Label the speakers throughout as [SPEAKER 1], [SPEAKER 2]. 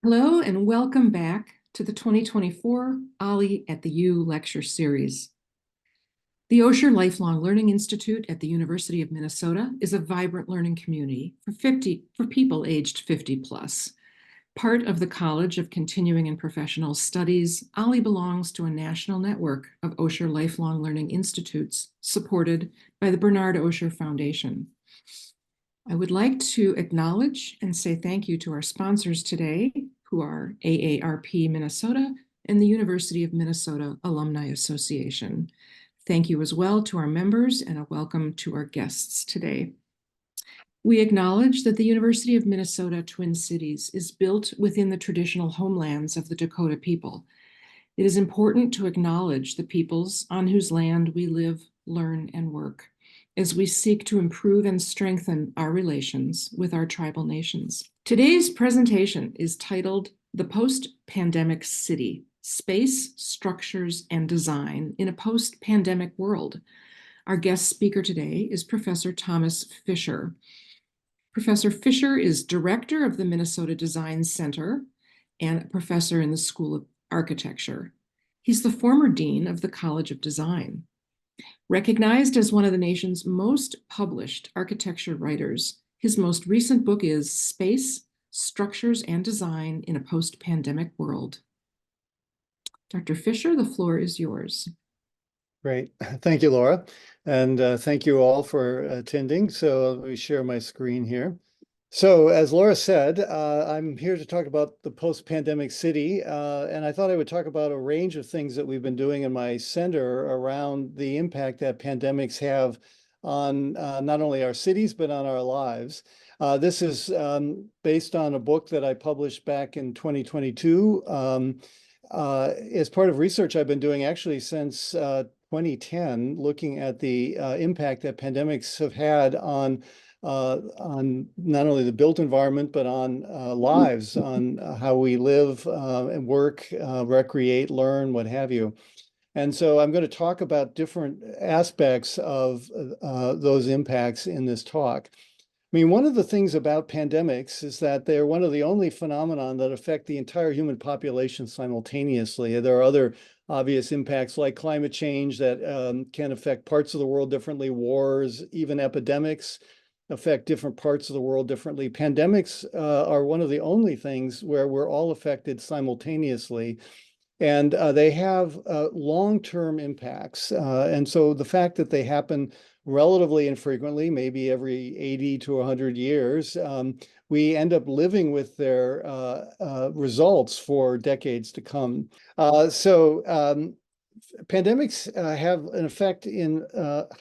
[SPEAKER 1] Hello and welcome back to the 2024 OLLI at the U lecture series. The Osher Lifelong Learning Institute at the University of Minnesota is a vibrant learning community for people aged 50 plus. Part of the College of Continuing and Professional Studies, OLLI belongs to a national network of Osher Lifelong Learning Institutes supported by the Bernard Osher Foundation. I would like to acknowledge and say thank you to our sponsors today, who are AARP Minnesota and the University of Minnesota Alumni Association. Thank you as well to our members and a welcome to our guests today. We acknowledge that the University of Minnesota Twin Cities is built within the traditional homelands of the Dakota people. It is important to acknowledge the peoples on whose land we live, learn, and work as we seek to improve and strengthen our relations with our tribal nations. Today's presentation is titled The Post-Pandemic City: Space, Structures, and Design in a Post-Pandemic World. Our guest speaker today is Professor Thomas Fisher. Professor Fisher is director of the Minnesota Design Center and a professor in the School of Architecture. He's the former dean of the College of Design. Recognized as one of the nation's most published architecture writers, his most recent book is Space, Structures, and Design in a Post-Pandemic World. Dr. Fisher, the floor is yours.
[SPEAKER 2] Great. Thank you, Laura. And thank you all for attending. So let me share my screen here. So as Laura said, I'm here to talk about the post-pandemic city, and I thought I would talk about a range of things that we've been doing in my center around the impact that pandemics have on not only our cities, but on our lives. This is based on a book that I published back in 2022 as part of research I've been doing actually since 2010, looking at the impact that pandemics have had on not only the built environment, but on lives, on how we live and work, recreate, learn, what have you. And so I'm going to talk about different aspects of those impacts in this talk. I mean, one of the things about pandemics is that they're one of the only phenomenon that affect the entire human population simultaneously. There are other obvious impacts like climate change that can affect parts of the world differently, wars, even epidemics affect different parts of the world differently. Pandemics are one of the only things where we're all affected simultaneously, and they have long-term impacts. And so the fact that they happen relatively infrequently, maybe every 80 to 100 years, we end up living with their results for decades to come. Pandemics have an effect in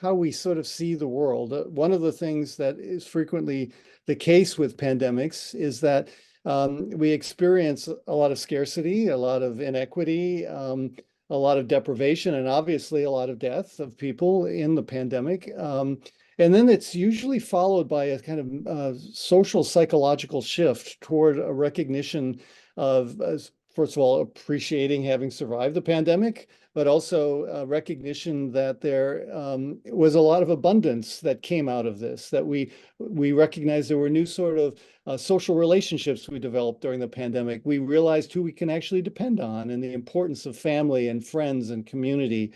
[SPEAKER 2] how we sort of see the world. One of the things that is frequently the case with pandemics is that we experience a lot of scarcity, a lot of inequity, a lot of deprivation, and obviously a lot of death of people in the pandemic. And then it's usually followed by a kind of social psychological shift toward a recognition of, first of all, appreciating having survived the pandemic, but also recognition that there was a lot of abundance that came out of this, that we recognized there were new sort of social relationships we developed during the pandemic. We realized who we can actually depend on and the importance of family and friends and community.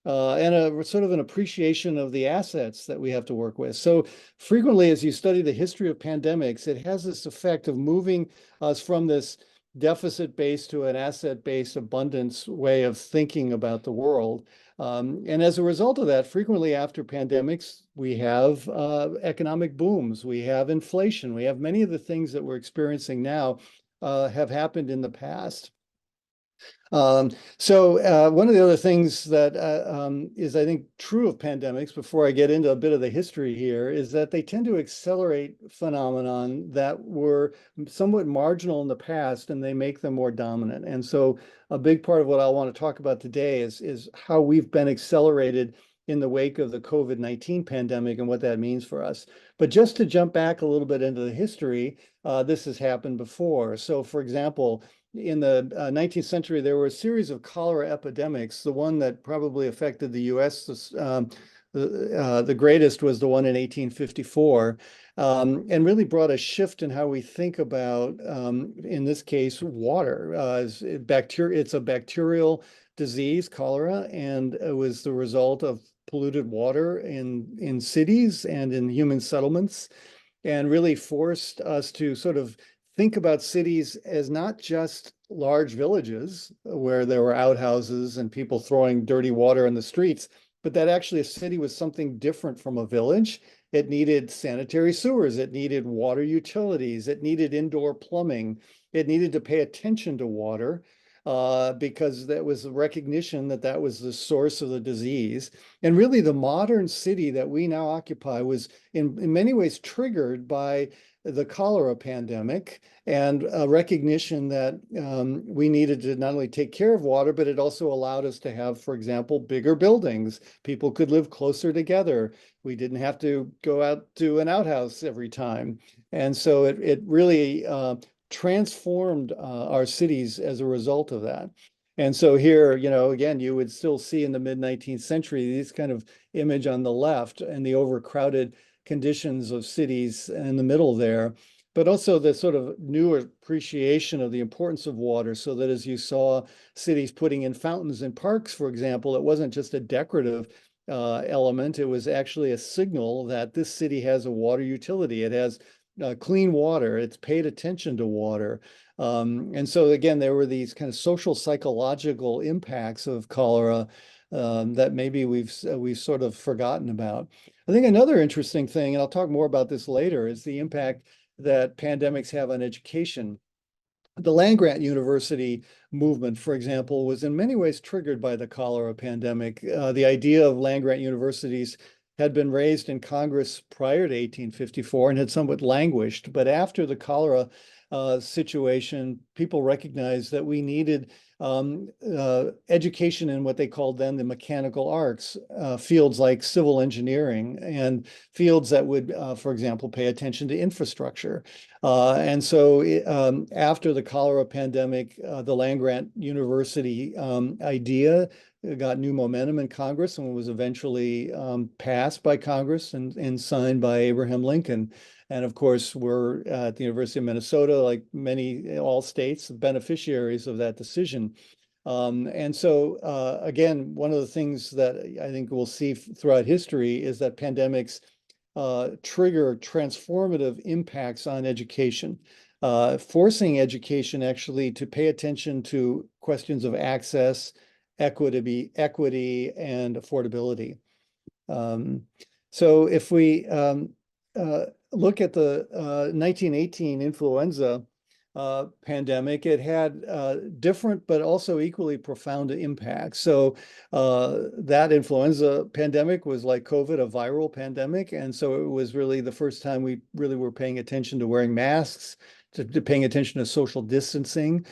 [SPEAKER 2] And a sort of an appreciation of the assets that we have to work with. So frequently, as you study the history of pandemics, it has this effect of moving us from this deficit-based to an asset-based abundance way of thinking about the world. And as a result of that, frequently after pandemics, we have economic booms, we have inflation, we have many of the things that we're experiencing now have happened in the past. One of the other things that is, I think, true of pandemics, before I get into a bit of the history here, is that they tend to accelerate phenomenon that were somewhat marginal in the past, and they make them more dominant. And so a big part of what I want to talk about today is how we've been accelerated in the wake of the COVID-19 pandemic and what that means for us. But just to jump back a little bit into the history, this has happened before. So for example, in the 19th century, there were a series of cholera epidemics. The one that probably affected the US The greatest was the one in 1854, and really brought a shift in how we think about, in this case, water. It's a bacterial disease, cholera, and it was the result of polluted water in cities and in human settlements, and really forced us to sort of think about cities as not just large villages where there were outhouses and people throwing dirty water in the streets, but that actually a city was something different from a village. It needed sanitary sewers, it needed water utilities, it needed indoor plumbing, it needed to pay attention to water, because that was a recognition that that was the source of the disease. And really, the modern city that we now occupy was in many ways triggered by the cholera pandemic, and a recognition that we needed to not only take care of water, but it also allowed us to have, for example, bigger buildings. People could live closer together. We didn't have to go out to an outhouse every time. And so it really transformed our cities as a result of that. And so here, again, you would still see in the mid-19th century, this kind of image on the left and the overcrowded conditions of cities in the middle there, but also the sort of new appreciation of the importance of water, so that as you saw cities putting in fountains in parks, for example, it wasn't just a decorative element, it was actually a signal that this city has a water utility. It has clean water, it's paid attention to water. And so again, there were these kind of social psychological impacts of cholera that maybe we've sort of forgotten about. I think another interesting thing, and I'll talk more about this later, is the impact that pandemics have on education. The land-grant university movement, for example, was in many ways triggered by the cholera pandemic. The idea of land-grant universities had been raised in Congress prior to 1854 and had somewhat languished. But after the cholera situation, people recognized that we needed education in what they called then the mechanical arts, fields like civil engineering and fields that would, for example, pay attention to infrastructure. And so after the cholera pandemic, the land-grant university idea got new momentum in Congress and was eventually passed by Congress and signed by Abraham Lincoln. And of course, we're at the University of Minnesota, like all states, beneficiaries of that decision. And so, again, one of the things that I think we'll see throughout history is that pandemics trigger transformative impacts on education, forcing education actually to pay attention to questions of access, equity, and affordability. So if we look at the 1918 influenza pandemic, it had different but also equally profound impacts. So that influenza pandemic was like COVID, a viral pandemic. And so it was really the first time we really were paying attention to wearing masks, to paying attention to social distancing.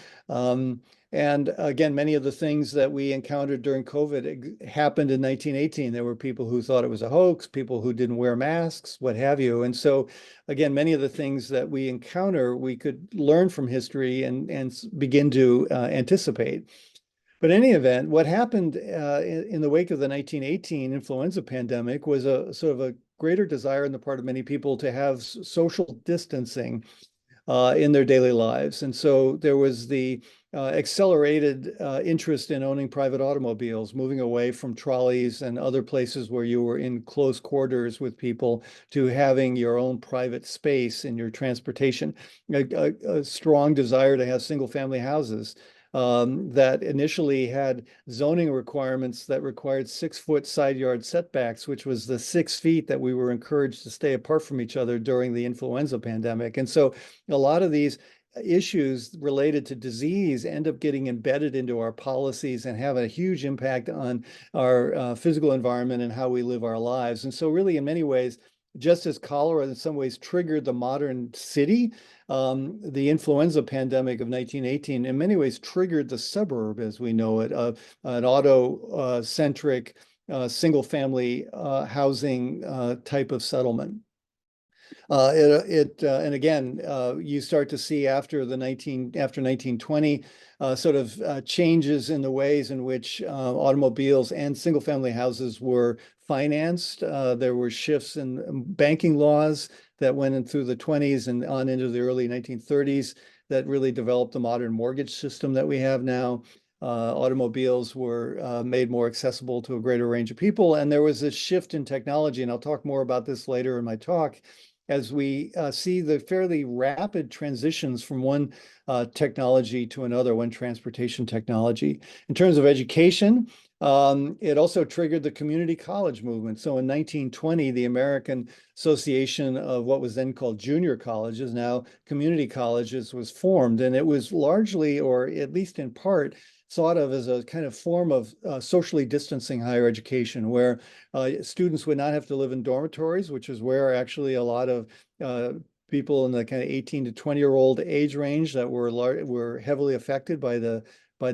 [SPEAKER 2] And again, many of the things that we encountered during COVID happened in 1918. There were people who thought it was a hoax, people who didn't wear masks, what have you. And so, again, many of the things that we encounter, we could learn from history and begin to anticipate. But in any event, what happened in the wake of the 1918 influenza pandemic was a sort of a greater desire on the part of many people to have social distancing in their daily lives. And so there was the accelerated interest in owning private automobiles, moving away from trolleys and other places where you were in close quarters with people to having your own private space in your transportation. A strong desire to have single-family houses that initially had zoning requirements that required 6-foot side yard setbacks, which was the 6 feet that we were encouraged to stay apart from each other during the influenza pandemic. And so a lot of these issues related to disease end up getting embedded into our policies and have a huge impact on our physical environment and how we live our lives. And so really, in many ways, just as cholera in some ways triggered the modern city, the influenza pandemic of 1918 in many ways triggered the suburb as we know it, an auto-centric, single-family housing type of settlement. And again, you start to see after 1920 sort of changes in the ways in which automobiles and single-family houses were financed. There were shifts in banking laws that went in through the 20s and on into the early 1930s that really developed the modern mortgage system that we have now. Automobiles were made more accessible to a greater range of people. And there was this shift in technology, and I'll talk more about this later in my talk, as we see the fairly rapid transitions from one technology to another, one transportation technology. In terms of education, it also triggered the community college movement. So in 1920, the American Association of what was then called junior colleges, now community colleges, was formed. And it was largely, or at least in part, thought of as a kind of form of socially distancing higher education, where students would not have to live in dormitories, which is where actually a lot of people in the kind of 18 to 20-year-old age range that were heavily affected by the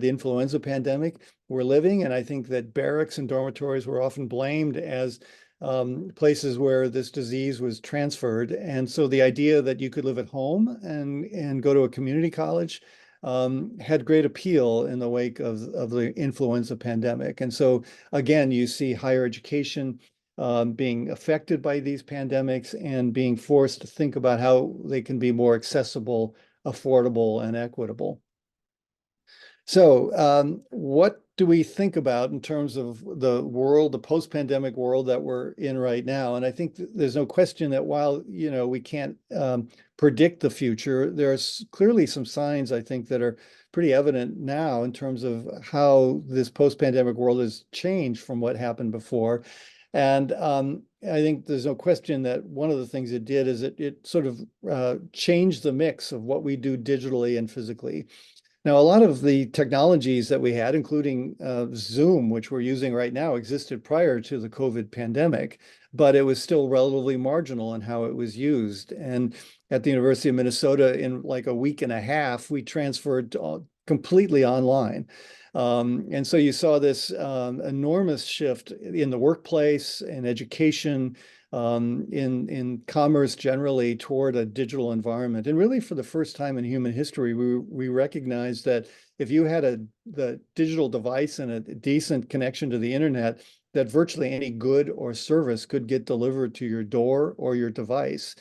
[SPEAKER 2] influenza pandemic were living. And I think that barracks and dormitories were often blamed as places where this disease was transferred. And so the idea that you could live at home and go to a community college had great appeal in the wake of the influenza pandemic. And so again, you see higher education being affected by these pandemics and being forced to think about how they can be more accessible, affordable, and equitable. So what do we think about in terms of the world, the post-pandemic world that we're in right now? And I think there's no question that while, we can't predict the future, there's clearly some signs, I think, that are pretty evident now in terms of how this post-pandemic world has changed from what happened before. And I think there's no question that one of the things it did is it sort of changed the mix of what we do digitally and physically. Now, a lot of the technologies that we had, including Zoom, which we're using right now, existed prior to the COVID pandemic, but it was still relatively marginal in how it was used. And at the University of Minnesota, in like a week and a half, we transferred completely online. And so you saw this enormous shift in the workplace, in education, in commerce generally toward a digital environment. And really for the first time in human history, we recognized that if you had the digital device and a decent connection to the internet, that virtually any good or service could get delivered to your door or your device.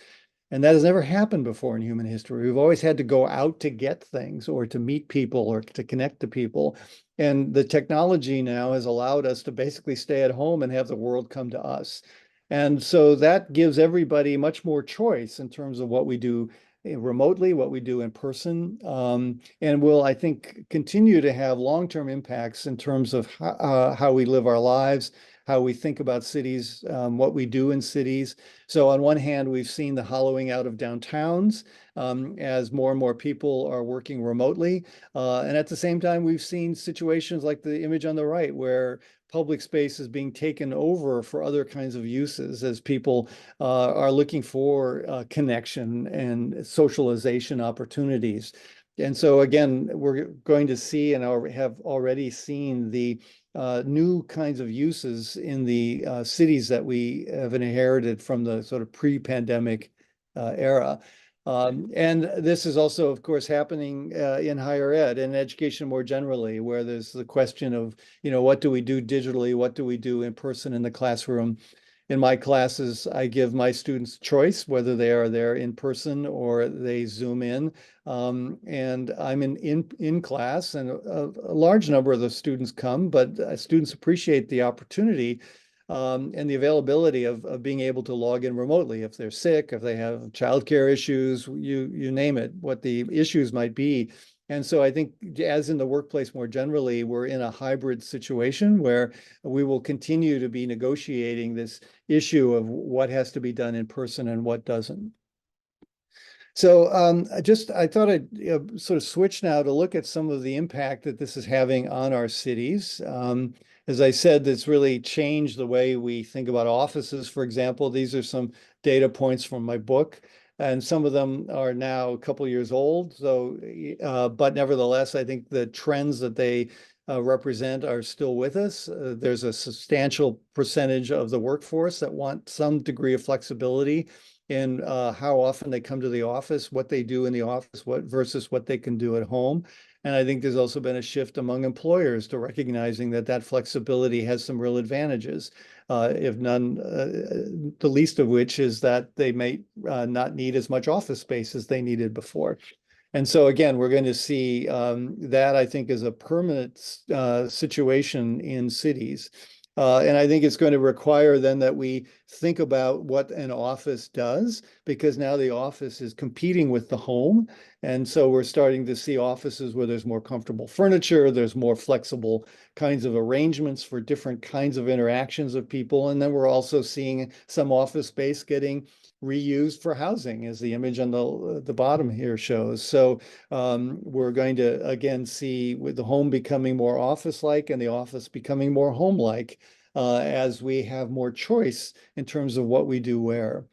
[SPEAKER 2] And that has never happened before in human history. We've always had to go out to get things or to meet people or to connect to people. And the technology now has allowed us to basically stay at home and have the world come to us. And so that gives everybody much more choice in terms of what we do remotely, what we do in person, and will, I think, continue to have long-term impacts in terms of how we live our lives, how we think about cities, what we do in cities. So on one hand, we've seen the hollowing out of downtowns as more and more people are working remotely. And at the same time, we've seen situations like the image on the right, where public space is being taken over for other kinds of uses as people are looking for connection and socialization opportunities. And so again, we're going to see and have already seen the new kinds of uses in the cities that we have inherited from the sort of pre-pandemic era. And this is also, of course, happening in higher ed and education more generally, where there's the question of, what do we do digitally? What do we do in person in the classroom? In my classes, I give my students choice, whether they are there in person or they Zoom in. And I'm in class, and a large number of the students come, but students appreciate the opportunity and the availability of being able to log in remotely if they're sick, if they have childcare issues, you name it, what the issues might be. And so I think, as in the workplace more generally, we're in a hybrid situation where we will continue to be negotiating this issue of what has to be done in person and what doesn't. So I thought I'd sort of switch now to look at some of the impact that this is having on our cities. As I said, it's really changed the way we think about offices, for example. These are some data points from my book, and some of them are now a couple years old. So, but nevertheless, I think the trends that they represent are still with us. There's a substantial percentage of the workforce that want some degree of flexibility in how often they come to the office, what they do in the office, what versus what they can do at home. And I think there's also been a shift among employers to recognizing that that flexibility has some real advantages, if none, the least of which is that they may not need as much office space as they needed before. And so again, we're going to see that I think is a permanent situation in cities. And I think it's going to require then that we think about what an office does, because now the office is competing with the home. And so we're starting to see offices where there's more comfortable furniture, there's more flexible kinds of arrangements for different kinds of interactions of people. And then we're also seeing some office space getting reused for housing, as the image on the bottom here shows. So we're going to again see with the home becoming more office-like and the office becoming more home-like as we have more choice in terms of what we do where.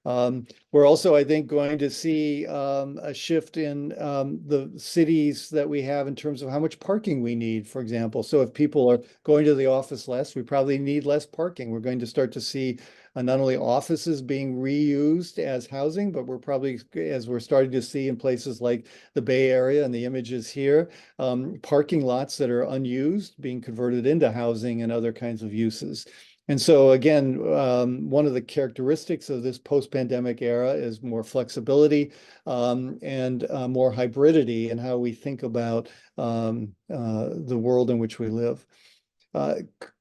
[SPEAKER 2] We're also, I think, going to see a shift in the cities that we have in terms of how much parking we need, for example. So if people are going to the office less, we probably need less parking. We're going to start to see not only offices being reused as housing, but we're probably, as we're starting to see in places like the Bay Area and the images here, parking lots that are unused being converted into housing and other kinds of uses. And so again, one of the characteristics of this post-pandemic era is more flexibility and more hybridity in how we think about the world in which we live.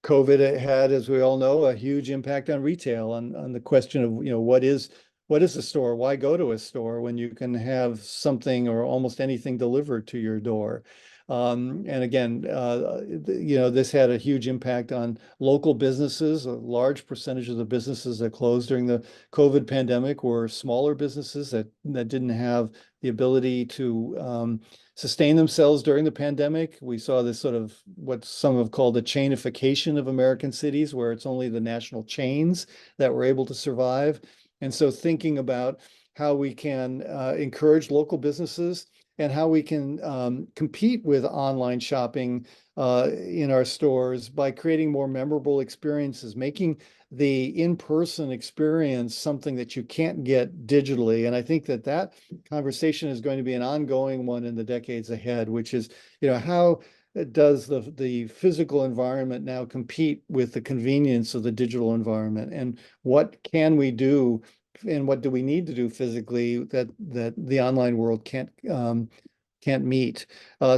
[SPEAKER 2] COVID had, as we all know, a huge impact on retail, on the question of, what is a store? Why go to a store when you can have something or almost anything delivered to your door? And again, this had a huge impact on local businesses. A large percentage of the businesses that closed during the COVID pandemic were smaller businesses that didn't have the ability to sustain themselves during the pandemic. We saw this sort of what some have called a chainification of American cities, where it's only the national chains that were able to survive. And so thinking about how we can encourage local businesses and how we can compete with online shopping in our stores by creating more memorable experiences, making the in-person experience something that you can't get digitally. And I think that conversation is going to be an ongoing one in the decades ahead, which is, how does the physical environment now compete with the convenience of the digital environment? And what can we do and what do we need to do physically that the online world can't meet?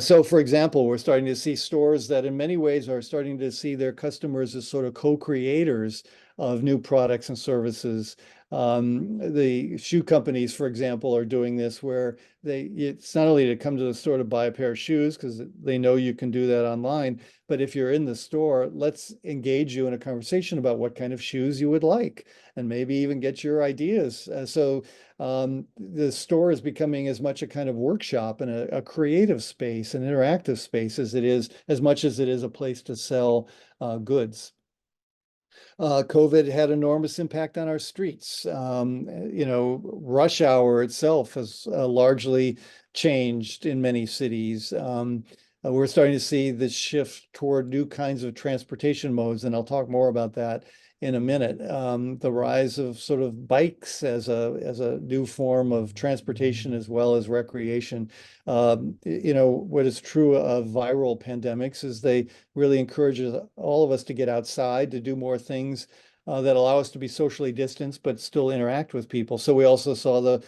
[SPEAKER 2] So for example, we're starting to see stores that in many ways are starting to see their customers as sort of co-creators of new products and services. The shoe companies, for example, are doing this where it's not only to come to the store to buy a pair of shoes because they know you can do that online, but if you're in the store, let's engage you in a conversation about what kind of shoes you would like and maybe even get your ideas. So the store is becoming as much a kind of workshop and a creative space, an interactive space as much as it is a place to sell goods. COVID had enormous impact on our streets. Rush hour itself has largely changed in many cities. We're starting to see this shift toward new kinds of transportation modes, and I'll talk more about that in a minute. The rise of sort of bikes as a new form of transportation as well as recreation. What is true of viral pandemics is they really encourages all of us to get outside, to do more things that allow us to be socially distanced, but still interact with people. So we also saw the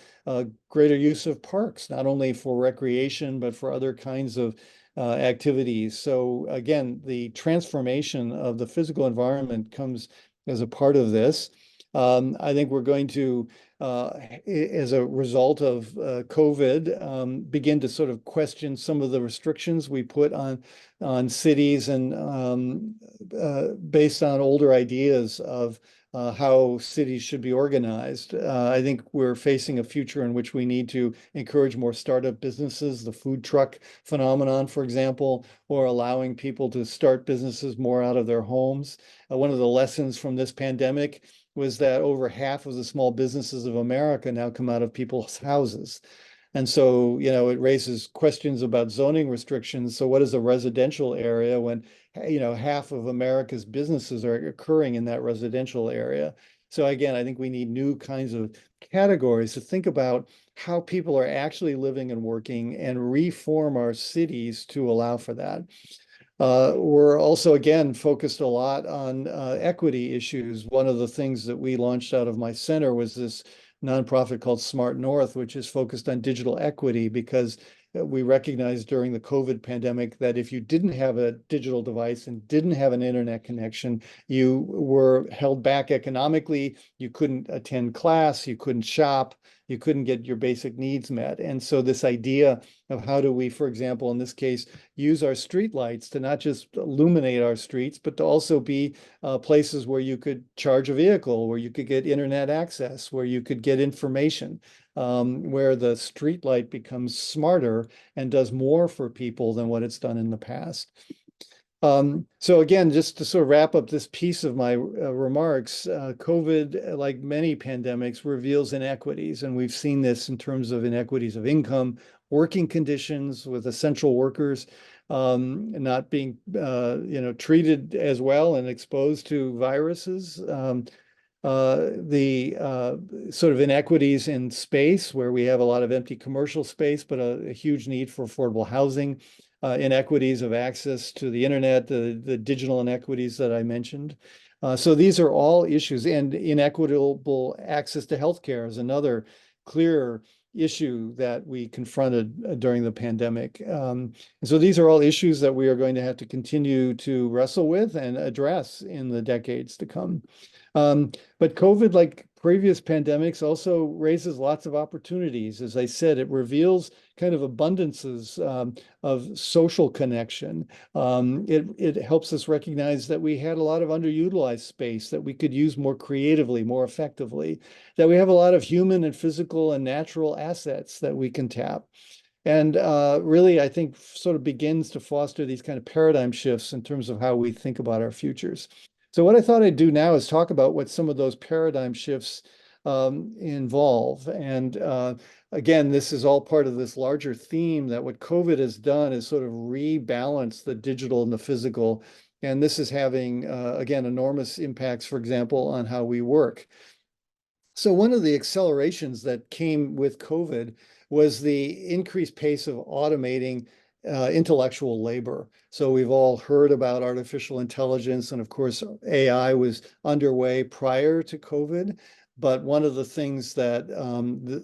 [SPEAKER 2] greater use of parks, not only for recreation, but for other kinds of activities. So again, the transformation of the physical environment comes as a part of this. I think we're going to, as a result of COVID, begin to sort of question some of the restrictions we put on cities and based on older ideas of how cities should be organized. I think we're facing a future in which we need to encourage more startup businesses, the food truck phenomenon, for example, or allowing people to start businesses more out of their homes. One of the lessons from this pandemic was that over half of the small businesses of America now come out of people's houses. And so, it raises questions about zoning restrictions. So what is a residential area when, half of America's businesses are occurring in that residential area? So again, I think we need new kinds of categories to think about how people are actually living and working and reform our cities to allow for that. We're also, again, focused a lot on equity issues. One of the things that we launched out of my center was this nonprofit called Smart North, which is focused on digital equity, because we recognized during the COVID pandemic that if you didn't have a digital device and didn't have an internet connection, you were held back economically. You couldn't attend class, you couldn't shop, you couldn't get your basic needs met. And so this idea of how do we, for example, in this case, use our street lights to not just illuminate our streets, but to also be places where you could charge a vehicle, where you could get internet access, where you could get information, where the street light becomes smarter and does more for people than what it's done in the past. So again, just to sort of wrap up this piece of my remarks, COVID, like many pandemics, reveals inequities, and we've seen this in terms of inequities of income, working conditions with essential workers not being, treated as well and exposed to viruses. The sort of inequities in space, where we have a lot of empty commercial space, but a huge need for affordable housing, inequities of access to the internet, the digital inequities that I mentioned. So these are all issues, and inequitable access to healthcare is another clear issue that we confronted during the pandemic. And so these are all issues that we are going to have to continue to wrestle with and address in the decades to come. But COVID, like previous pandemics, also raises lots of opportunities. As I said, it reveals kind of abundances of social connection. It helps us recognize that we had a lot of underutilized space that we could use more creatively, more effectively, that we have a lot of human and physical and natural assets that we can tap. And really, I think, sort of begins to foster these kind of paradigm shifts in terms of how we think about our futures. So what I thought I'd do now is talk about what some of those paradigm shifts involve. And again, this is all part of this larger theme that what COVID has done is sort of rebalance the digital and the physical. And this is having, again, enormous impacts, for example, on how we work. So one of the accelerations that came with COVID was the increased pace of automating intellectual labor. So we've all heard about artificial intelligence, and of course, AI was underway prior to COVID. But one of the things that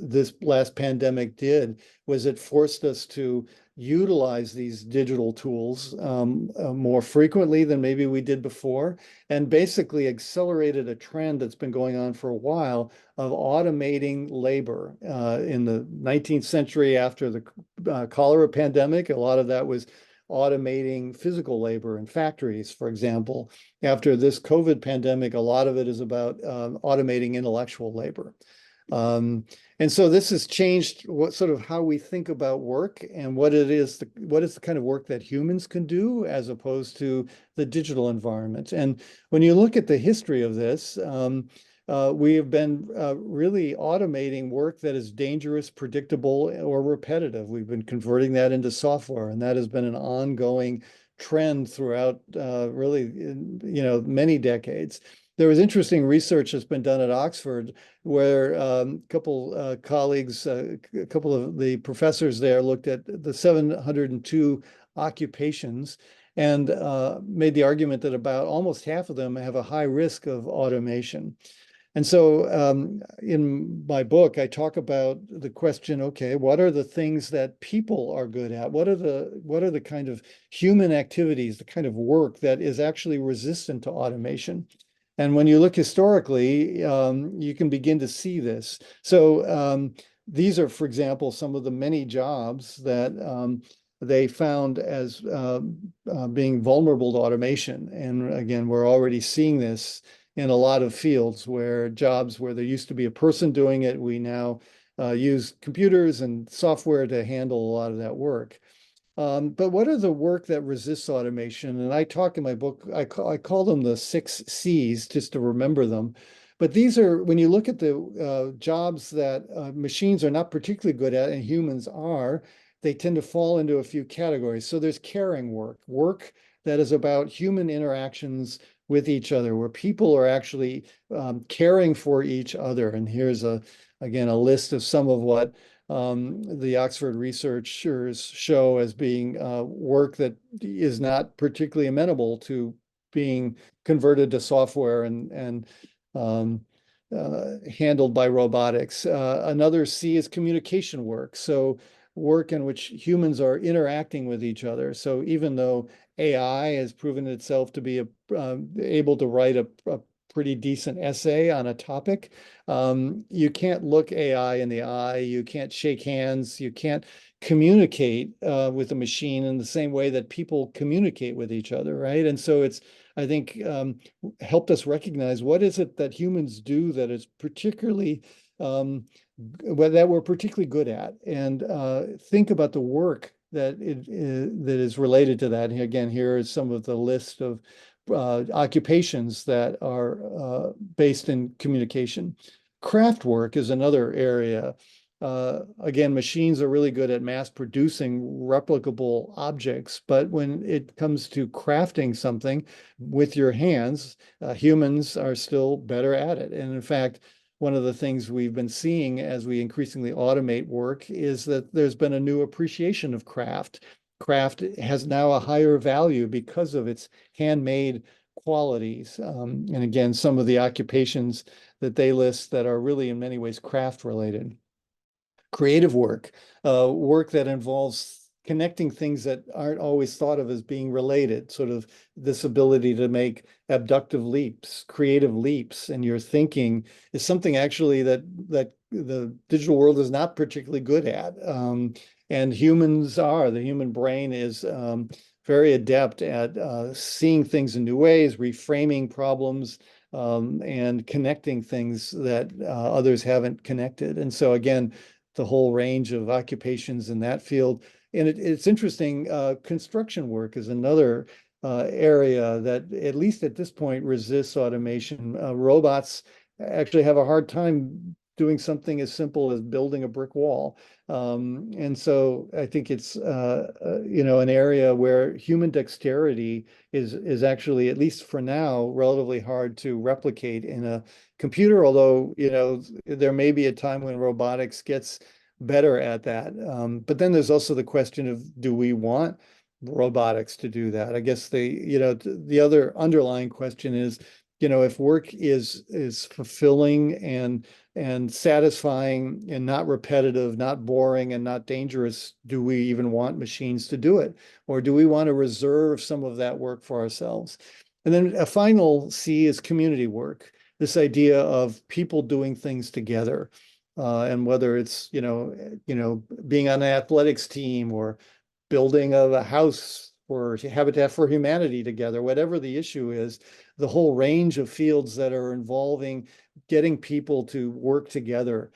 [SPEAKER 2] this last pandemic did was it forced us to utilize these digital tools more frequently than maybe we did before, and basically accelerated a trend that's been going on for a while of automating labor. In the 19th century, after the cholera pandemic, a lot of that was automating physical labor in factories, for example. After this COVID pandemic, a lot of it is about automating intellectual labor. And so this has changed what sort of how we think about work and what it is, what is the kind of work that humans can do as opposed to the digital environment. And when you look at the history of this, we have been really automating work that is dangerous, predictable, or repetitive. We've been converting that into software, and that has been an ongoing trend throughout really, many decades. There was interesting research that's been done at Oxford where a couple colleagues, a couple of the professors there looked at the 702 occupations and made the argument that about almost half of them have a high risk of automation. And so in my book, I talk about the question, okay, what are the things that people are good at? What are the kind of human activities, the kind of work that is actually resistant to automation? And when you look historically, you can begin to see this. So these are, for example, some of the many jobs that they found as being vulnerable to automation. And again, we're already seeing this in a lot of fields where jobs where there used to be a person doing it, we now use computers and software to handle a lot of that work. But what are the work that resists automation? And I talk in my book, I call them the 6 C's, just to remember them. But these are, when you look at the jobs that machines are not particularly good at and humans are, they tend to fall into a few categories. So there's caring work, work that is about human interactions with each other, where people are actually caring for each other. And here's again, a list of some of what the Oxford researchers show as being work that is not particularly amenable to being converted to software and handled by robotics. Another C is communication work. So work in which humans are interacting with each other. So even though AI has proven itself to be able to write a pretty decent essay on a topic, you can't look AI in the eye, you can't shake hands, you can't communicate with a machine in the same way that people communicate with each other, right? And so it's, I think, helped us recognize what is it that humans do that is particularly that we're particularly good at, and think about the work that that is related to that. And again, here is some of the list of occupations that are based in communication. Craft work is another area. Again, machines are really good at mass producing replicable objects, but when it comes to crafting something with your hands, humans are still better at it. And in fact, one of the things we've been seeing as we increasingly automate work is that there's been a new appreciation of craft. Craft has now a higher value because of its handmade qualities. And again, some of the occupations that they list that are really in many ways craft related. Creative work, work that involves connecting things that aren't always thought of as being related, sort of this ability to make abductive leaps, creative leaps in your thinking is something actually that the digital world is not particularly good at. And humans are, the human brain is very adept at seeing things in new ways, reframing problems, and connecting things that others haven't connected. And so again, the whole range of occupations in that field. And it's interesting, construction work is another area that, at least at this point, resists automation. Robots actually have a hard time doing something as simple as building a brick wall. And so I think it's an area where human dexterity is actually, at least for now, relatively hard to replicate in a computer, although there may be a time when robotics gets better at that. But then there's also the question of, do we want robotics to do that? I guess the other underlying question is, if work is fulfilling and satisfying and not repetitive, not boring, and not dangerous, do we even want machines to do it? Or do we want to reserve some of that work for ourselves? And then a final C is community work, this idea of people doing things together. And whether it's, being on an athletics team or building a house for Habitat for Humanity together, whatever the issue is, the whole range of fields that are involving getting people to work together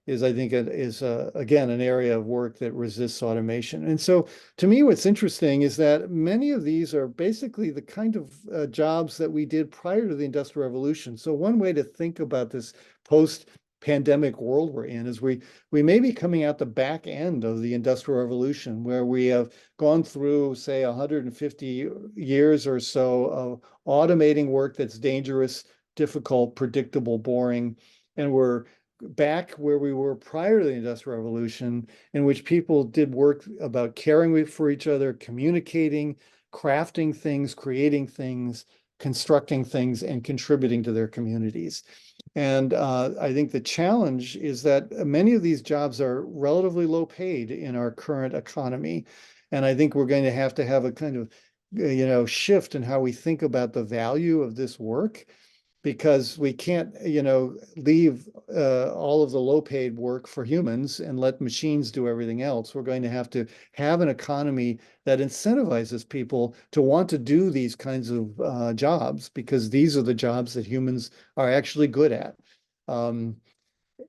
[SPEAKER 2] is, I think, again, an area of work that resists automation. And so to me, what's interesting is that many of these are basically the kind of jobs that we did prior to the Industrial Revolution. So one way to think about this post-pandemic world we're in is we may be coming out the back end of the Industrial Revolution, where we have gone through, say, 150 years or so of automating work that's dangerous, difficult, predictable, boring, and we're back where we were prior to the Industrial Revolution, in which people did work about caring for each other, communicating, crafting things, creating things, constructing things, and contributing to their communities. And I think the challenge is that many of these jobs are relatively low paid in our current economy. And I think we're going to have a kind of, shift in how we think about the value of this work, because we can't, leave all of the low paid work for humans and let machines do everything else. We're going to have an economy that incentivizes people to want to do these kinds of jobs, because these are the jobs that humans are actually good at.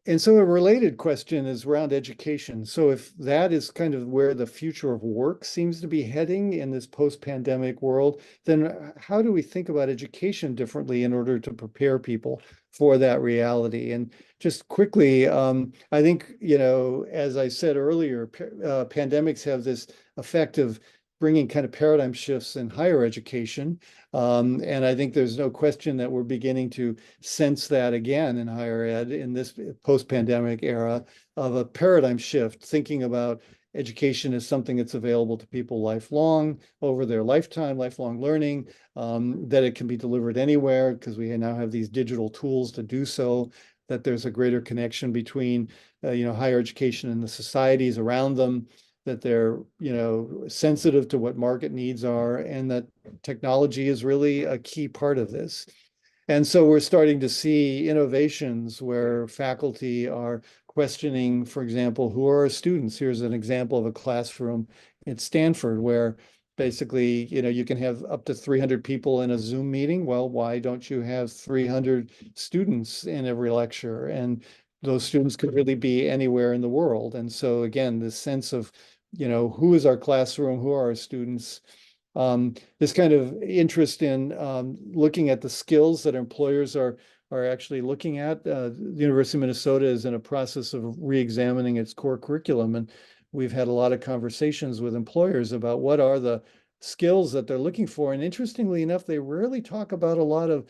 [SPEAKER 2] And so a related question is around education. So if that is kind of where the future of work seems to be heading in this post-pandemic world, then how do we think about education differently in order to prepare people for that reality? And just quickly, I think, as I said earlier, pandemics have this effect of bringing kind of paradigm shifts in higher education. And I think there's no question that we're beginning to sense that again in higher ed in this post-pandemic era of a paradigm shift, thinking about education as something that's available to people lifelong, over their lifetime, lifelong learning, that it can be delivered anywhere because we now have these digital tools to do so, that there's a greater connection between, higher education and the societies around them, that they're, sensitive to what market needs are, and that technology is really a key part of this. And so we're starting to see innovations where faculty are questioning, for example, who are our students? Here's an example of a classroom at Stanford where basically, you can have up to 300 people in a Zoom meeting. Well, why don't you have 300 students in every lecture? And those students could really be anywhere in the world. And so again, this sense of, who is our classroom? Who are our students? This kind of interest in looking at the skills that employers are actually looking at. The University of Minnesota is in a process of re-examining its core curriculum, and we've had a lot of conversations with employers about what are the skills that they're looking for. And interestingly enough, they rarely talk about a lot of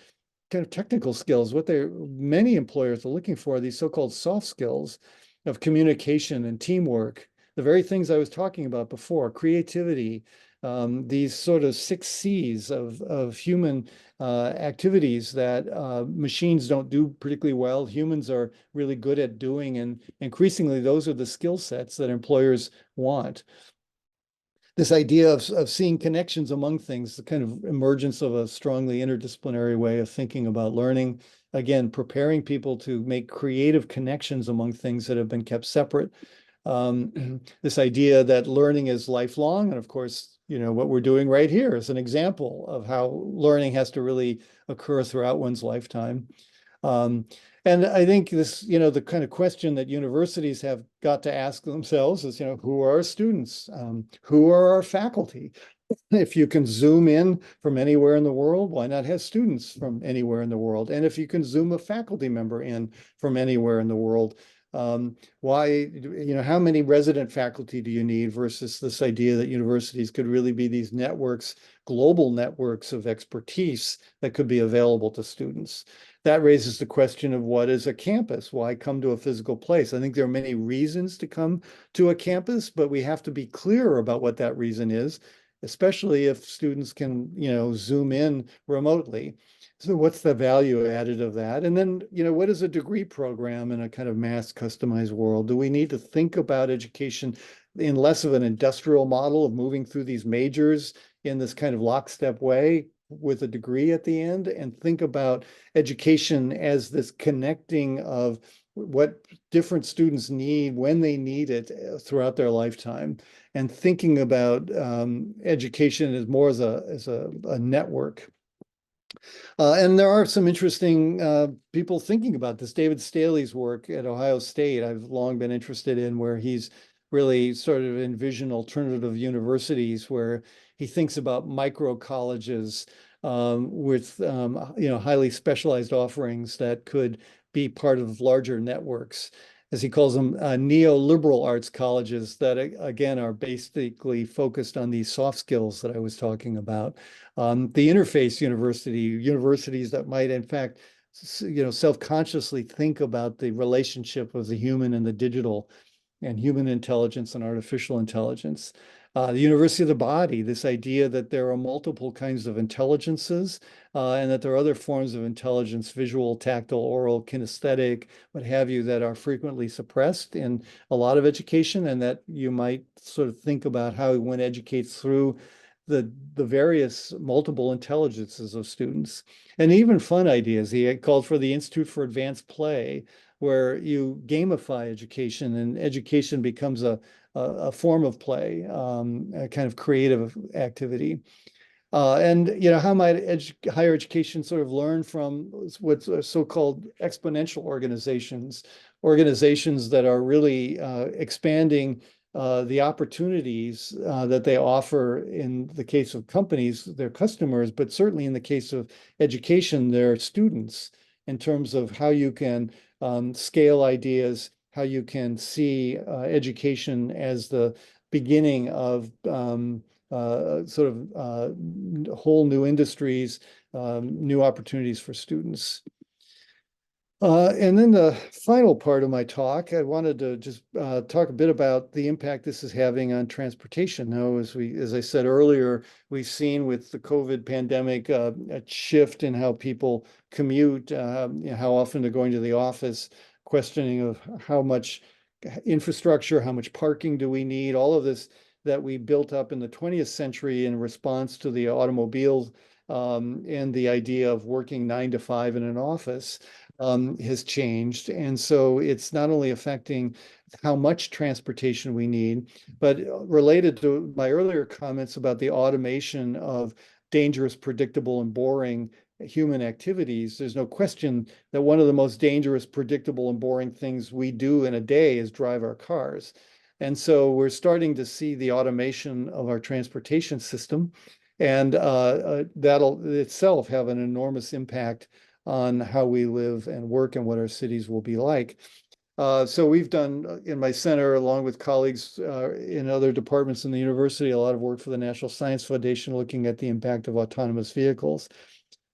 [SPEAKER 2] kind of technical skills. What many employers are looking for are these so-called soft skills of communication and teamwork, the very things I was talking about before, creativity, these sort of 6 C's of human activities that machines don't do particularly well. Humans are really good at doing, and increasingly those are the skill sets that employers want. This idea of seeing connections among things, the kind of emergence of a strongly interdisciplinary way of thinking about learning, again, preparing people to make creative connections among things that have been kept separate. This idea that learning is lifelong, and of course, what we're doing right here is an example of how learning has to really occur throughout one's lifetime. And I think this, the kind of question that universities have got to ask themselves is, who are our students? Who are our faculty? If you can zoom in from anywhere in the world, why not have students from anywhere in the world? And if you can zoom a faculty member in from anywhere in the world, why, how many resident faculty do you need versus this idea that universities could really be these networks, global networks of expertise that could be available to students? That raises the question of what is a campus? Why come to a physical place? I think there are many reasons to come to a campus, but we have to be clear about what that reason is, especially if students can, zoom in remotely. So what's the value added of that? And then, what is a degree program in a kind of mass customized world? Do we need to think about education in less of an industrial model of moving through these majors in this kind of lockstep way with a degree at the end, and think about education as this connecting of what different students need when they need it throughout their lifetime, and thinking about education as more as a network. And there are some interesting people thinking about this. David Staley's work at Ohio State, I've long been interested in, where he's really sort of envisioned alternative universities where he thinks about micro colleges with highly specialized offerings that could be part of larger networks, as he calls them, neoliberal arts colleges that, again, are basically focused on these soft skills that I was talking about. The interface universities that might, in fact, self-consciously think about the relationship of the human and the digital, and human intelligence and artificial intelligence. The University of the Body, this idea that there are multiple kinds of intelligences, and that there are other forms of intelligence, visual, tactile, oral, kinesthetic, what have you, that are frequently suppressed in a lot of education, and that you might sort of think about how one educates through the various multiple intelligences of students. And even fun ideas. He had called for the Institute for Advanced Play, where you gamify education and education becomes a form of play, a kind of creative activity. And how might higher education sort of learn from what's so-called exponential organizations that are really expanding the opportunities that they offer in the case of companies, their customers, but certainly in the case of education, their students, in terms of how you can scale ideas, how you can see education as the beginning of sort of whole new industries, new opportunities for students. And then the final part of my talk, I wanted to just talk a bit about the impact this is having on transportation. Now, as I said earlier, we've seen with the COVID pandemic a shift in how people commute, how often they're going to the office, questioning of how much infrastructure, how much parking do we need, all of this that we built up in the 20th century in response to the automobile and the idea of working 9 to 5 in an office has changed. And so it's not only affecting how much transportation we need, but related to my earlier comments about the automation of dangerous, predictable, and boring human activities, there's no question that one of the most dangerous, predictable, and boring things we do in a day is drive our cars. And so we're starting to see the automation of our transportation system, and that'll itself have an enormous impact on how we live and work and what our cities will be like. So we've done in my center, along with colleagues in other departments in the university, a lot of work for the National Science Foundation looking at the impact of autonomous vehicles.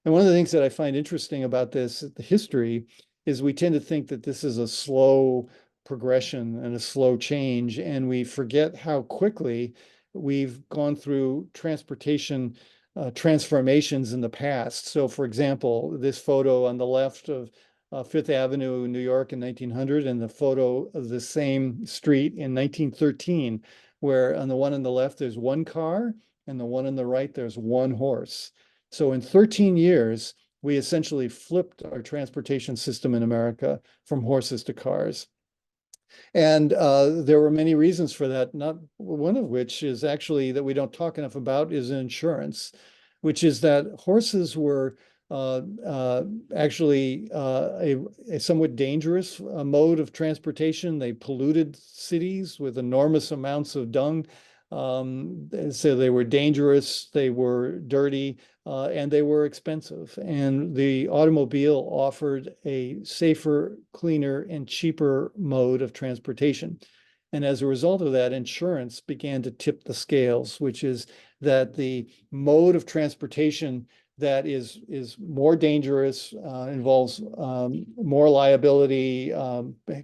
[SPEAKER 2] And one of the things that I find interesting about this, the history, is we tend to think that this is a slow progression and a slow change, and we forget how quickly we've gone through transportation transformations in the past. So, for example, this photo on the left of Fifth Avenue, New York in 1900, and the photo of the same street in 1913, where on the one on the left, there's one car, and the one on the right, there's one horse. So in 13 years, we essentially flipped our transportation system in America from horses to cars. And there were many reasons for that, not one of which is actually that we don't talk enough about is insurance, which is that horses were actually a somewhat dangerous mode of transportation. They polluted cities with enormous amounts of dung. So they were dangerous, they were dirty, and they were expensive. And the automobile offered a safer, cleaner, and cheaper mode of transportation. And as a result of that, insurance began to tip the scales, which is that the mode of transportation that is more dangerous, involves more liability,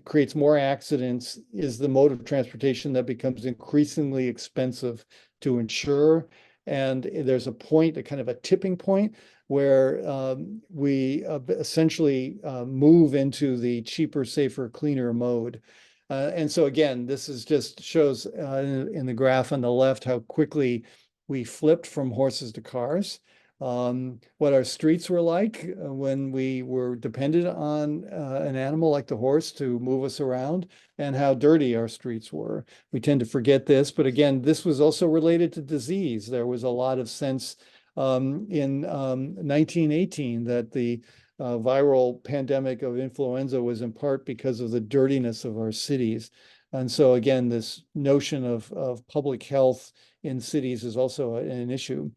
[SPEAKER 2] creates more accidents, is the mode of transportation that becomes increasingly expensive to insure. And there's a point, a kind of a tipping point, where we essentially move into the cheaper, safer, cleaner mode. And so again, this is just shows in the graph on the left how quickly we flipped from horses to cars. What our streets were like when we were dependent on an animal like the horse to move us around, and how dirty our streets were. We tend to forget this, but again, this was also related to disease. There was a lot of sense in 1918 that the viral pandemic of influenza was in part because of the dirtiness of our cities. And so again, this notion of public health in cities is also an issue.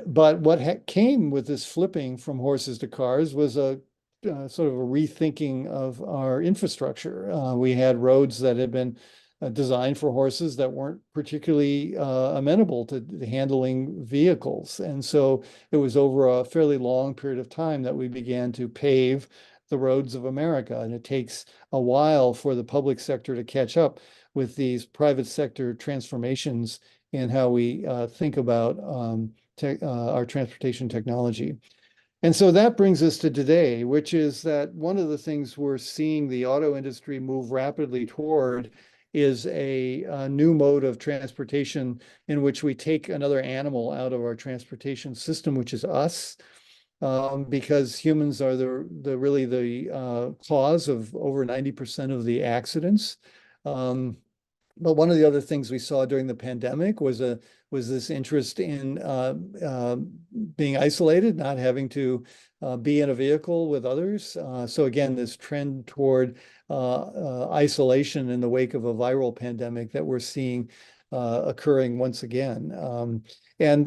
[SPEAKER 2] But what came with this flipping from horses to cars was a sort of a rethinking of our infrastructure. We had roads that had been designed for horses that weren't particularly amenable to handling vehicles. And so it was over a fairly long period of time that we began to pave the roads of America. And it takes a while for the public sector to catch up with these private sector transformations in how we think about our transportation technology. And so that brings us to today, which is that one of the things we're seeing the auto industry move rapidly toward is a new mode of transportation in which we take another animal out of our transportation system, which is us, because humans are really the cause of over 90% of the accidents. But one of the other things we saw during the pandemic was this interest in being isolated, not having to be in a vehicle with others. So again, this trend toward isolation in the wake of a viral pandemic that we're seeing occurring once again. Again,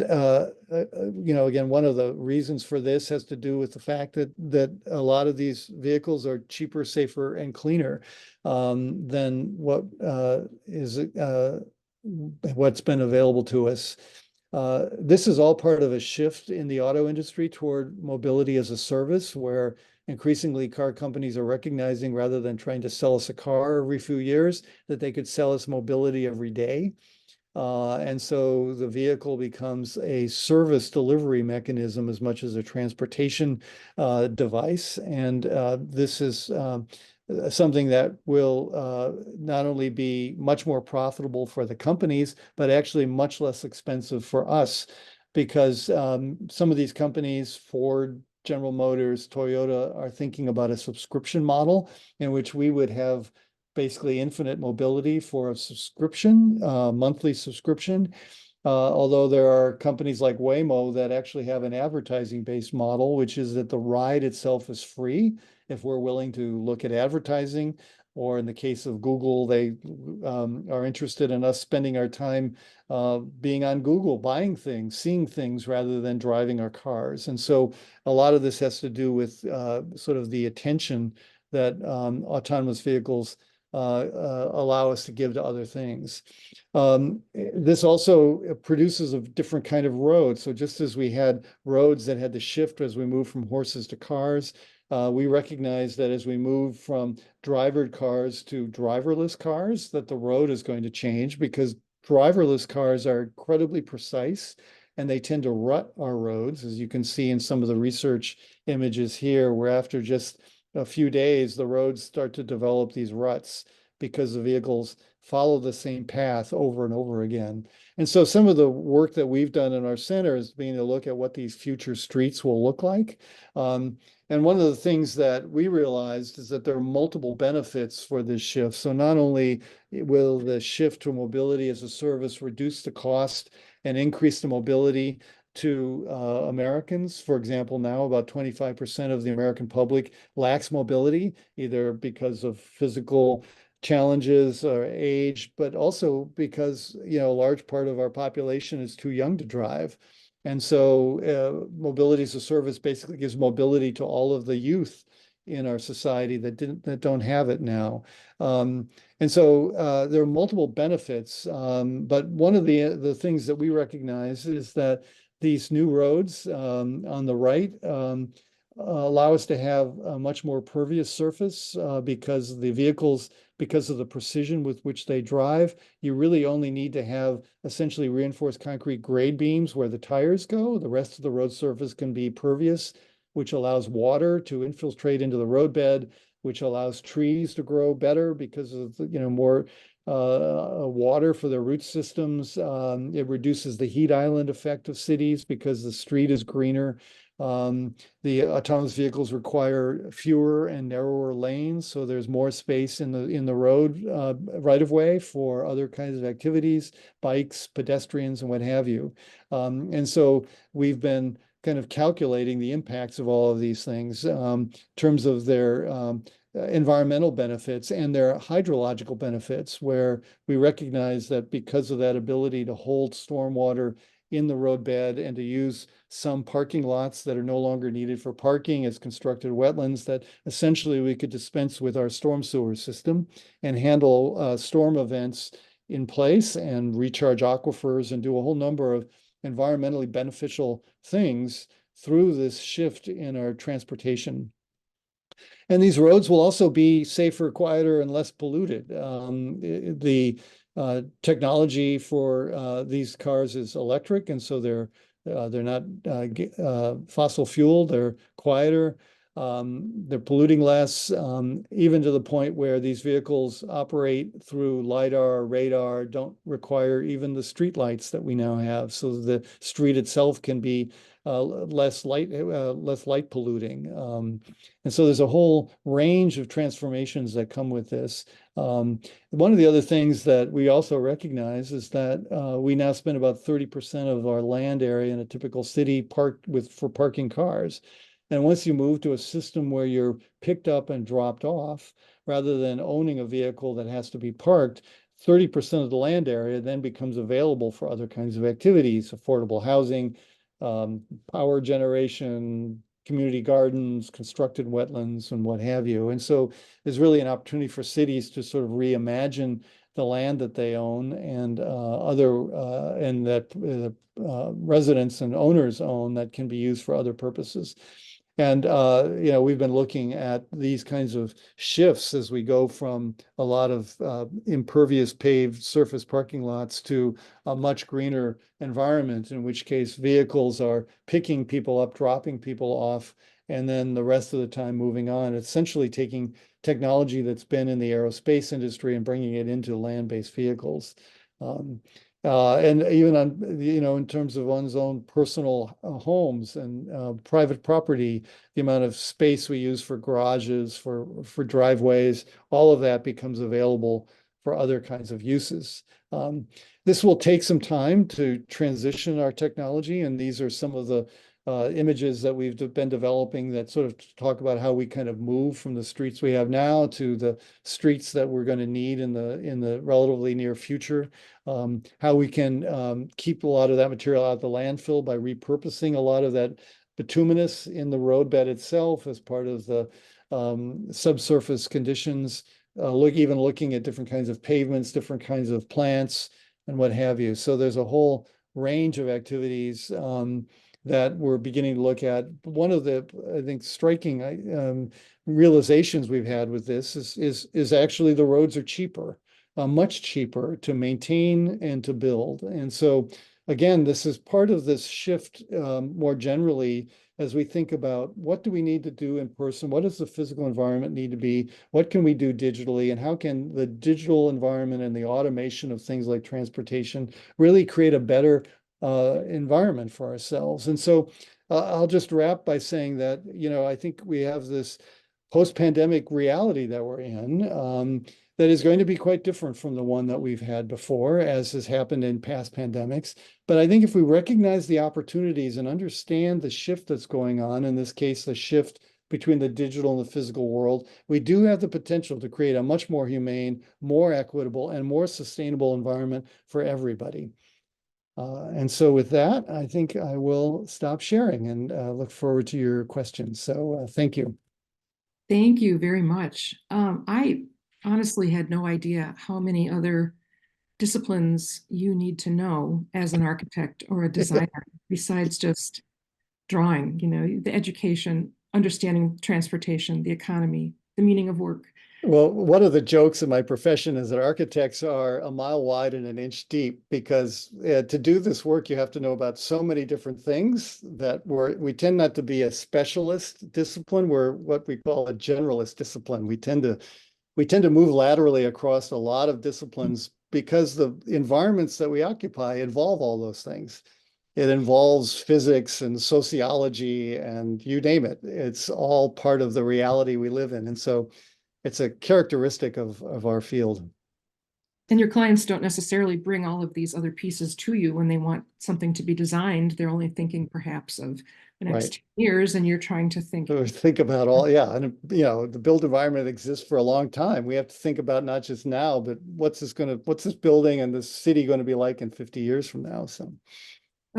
[SPEAKER 2] one of the reasons for this has to do with the fact that a lot of these vehicles are cheaper, safer, and cleaner than what's been available to us. This is all part of a shift in the auto industry toward mobility as a service, where increasingly car companies are recognizing, rather than trying to sell us a car every few years, that they could sell us mobility every day. And so the vehicle becomes a service delivery mechanism as much as a transportation device. And this is something that will not only be much more profitable for the companies, but actually much less expensive for us, because some of these companies, Ford, General Motors, Toyota, are thinking about a subscription model in which we would have basically infinite mobility for a subscription, monthly subscription. Although there are companies like Waymo that actually have an advertising-based model, which is that the ride itself is free if we're willing to look at advertising. Or in the case of Google, they are interested in us spending our time being on Google, buying things, seeing things, rather than driving our cars. And so a lot of this has to do with sort of the attention that autonomous vehicles allow us to give to other things. This also produces a different kind of road. So just as we had roads that had to shift as we moved from horses to cars, we recognize that as we move from drivered cars to driverless cars, that the road is going to change, because driverless cars are incredibly precise and they tend to rut our roads, as you can see in some of the research images here, where after just a few days, the roads start to develop these ruts because the vehicles follow the same path over and over again. And so some of the work that we've done in our center is being to look at what these future streets will look like. And one of the things that we realized is that there are multiple benefits for this shift. So not only will the shift to mobility as a service reduce the cost and increase the mobility to Americans. For example, now about 25% of the American public lacks mobility, either because of physical challenges or age, but also because, a large part of our population is too young to drive. And so mobility as a service basically gives mobility to all of the youth in our society that don't have it now. And so there are multiple benefits, but one of the things that we recognize is that these new roads on the right allow us to have a much more pervious surface because the vehicles, because of the precision with which they drive, you really only need to have essentially reinforced concrete grade beams where the tires go. The rest of the road surface can be pervious, which allows water to infiltrate into the roadbed, which allows trees to grow better because of more water for their root systems. It reduces the heat island effect of cities because the street is greener. The autonomous vehicles require fewer and narrower lanes, so there's more space in the road right of way for other kinds of activities, bikes, pedestrians, and what have you. And so we've been kind of calculating the impacts of all of these things in terms of their environmental benefits and their hydrological benefits, where we recognize that because of that ability to hold stormwater in the roadbed and to use some parking lots that are no longer needed for parking as constructed wetlands, that essentially we could dispense with our storm sewer system and handle storm events in place and recharge aquifers and do a whole number of environmentally beneficial things through this shift in our transportation. And these roads will also be safer, quieter, and less polluted. The technology for these cars is electric, and so they're not fossil fuel. They're quieter. They're polluting less, even to the point where these vehicles operate through LiDAR, radar, don't require even the street lights that we now have. So the street itself can be less light polluting. And so there's a whole range of transformations that come with this. One of the other things that we also recognize is that we now spend about 30% of our land area in a typical city parked for parking cars. And once you move to a system where you're picked up and dropped off, rather than owning a vehicle that has to be parked, 30% of the land area then becomes available for other kinds of activities, affordable housing, power generation, community gardens, constructed wetlands, and what have you. And so there's really an opportunity for cities to sort of reimagine the land that they own and and that residents and owners own that can be used for other purposes. And we've been looking at these kinds of shifts as we go from a lot of impervious paved surface parking lots to a much greener environment, in which case vehicles are picking people up, dropping people off, and then the rest of the time moving on, essentially taking technology that's been in the aerospace industry and bringing it into land-based vehicles. And even on, in terms of one's own personal homes and private property, the amount of space we use for garages, for driveways, all of that becomes available for other kinds of uses. This will take some time to transition our technology, and these are some of the images that we've been developing that sort of talk about how we kind of move from the streets we have now to the streets that we're going to need in the relatively near future. How we can keep a lot of that material out of the landfill by repurposing a lot of that bituminous in the roadbed itself as part of the subsurface conditions. Even looking at different kinds of pavements, different kinds of plants, and what have you. So there's a whole range of activities that we're beginning to look at. One of the, I think, striking realizations we've had with this is actually the roads are cheaper, much cheaper to maintain and to build. And so, again, this is part of this shift more generally as we think about what do we need to do in person? What does the physical environment need to be? What can we do digitally? And how can the digital environment and the automation of things like transportation really create a better environment for ourselves? And so I'll just wrap by saying that, I think we have this post-pandemic reality that we're in that is going to be quite different from the one that we've had before, as has happened in past pandemics. But I think if we recognize the opportunities and understand the shift that's going on, in this case, the shift between the digital and the physical world, we do have the potential to create a much more humane, more equitable, and more sustainable environment for everybody. And so with that, I think I will stop sharing and look forward to your questions. So thank you.
[SPEAKER 1] Thank you very much. I honestly had no idea how many other disciplines you need to know as an architect or a designer besides just drawing, the education, understanding transportation, the economy, the meaning of work.
[SPEAKER 2] Well, one of the jokes in my profession is that architects are a mile wide and an inch deep, because to do this work, you have to know about so many different things that we tend not to be a specialist discipline. We're what we call a generalist discipline. We tend to move laterally across a lot of disciplines because the environments that we occupy involve all those things. It involves physics and sociology and you name it. It's all part of the reality we live in. And so it's a characteristic of our field.
[SPEAKER 1] And your clients don't necessarily bring all of these other pieces to you when they want something to be designed. They're only thinking perhaps of the next 10 years, and you're trying to think
[SPEAKER 2] about all, and the built environment exists for a long time. We have to think about not just now, but what's this building and this city going to be like in 50 years from now. So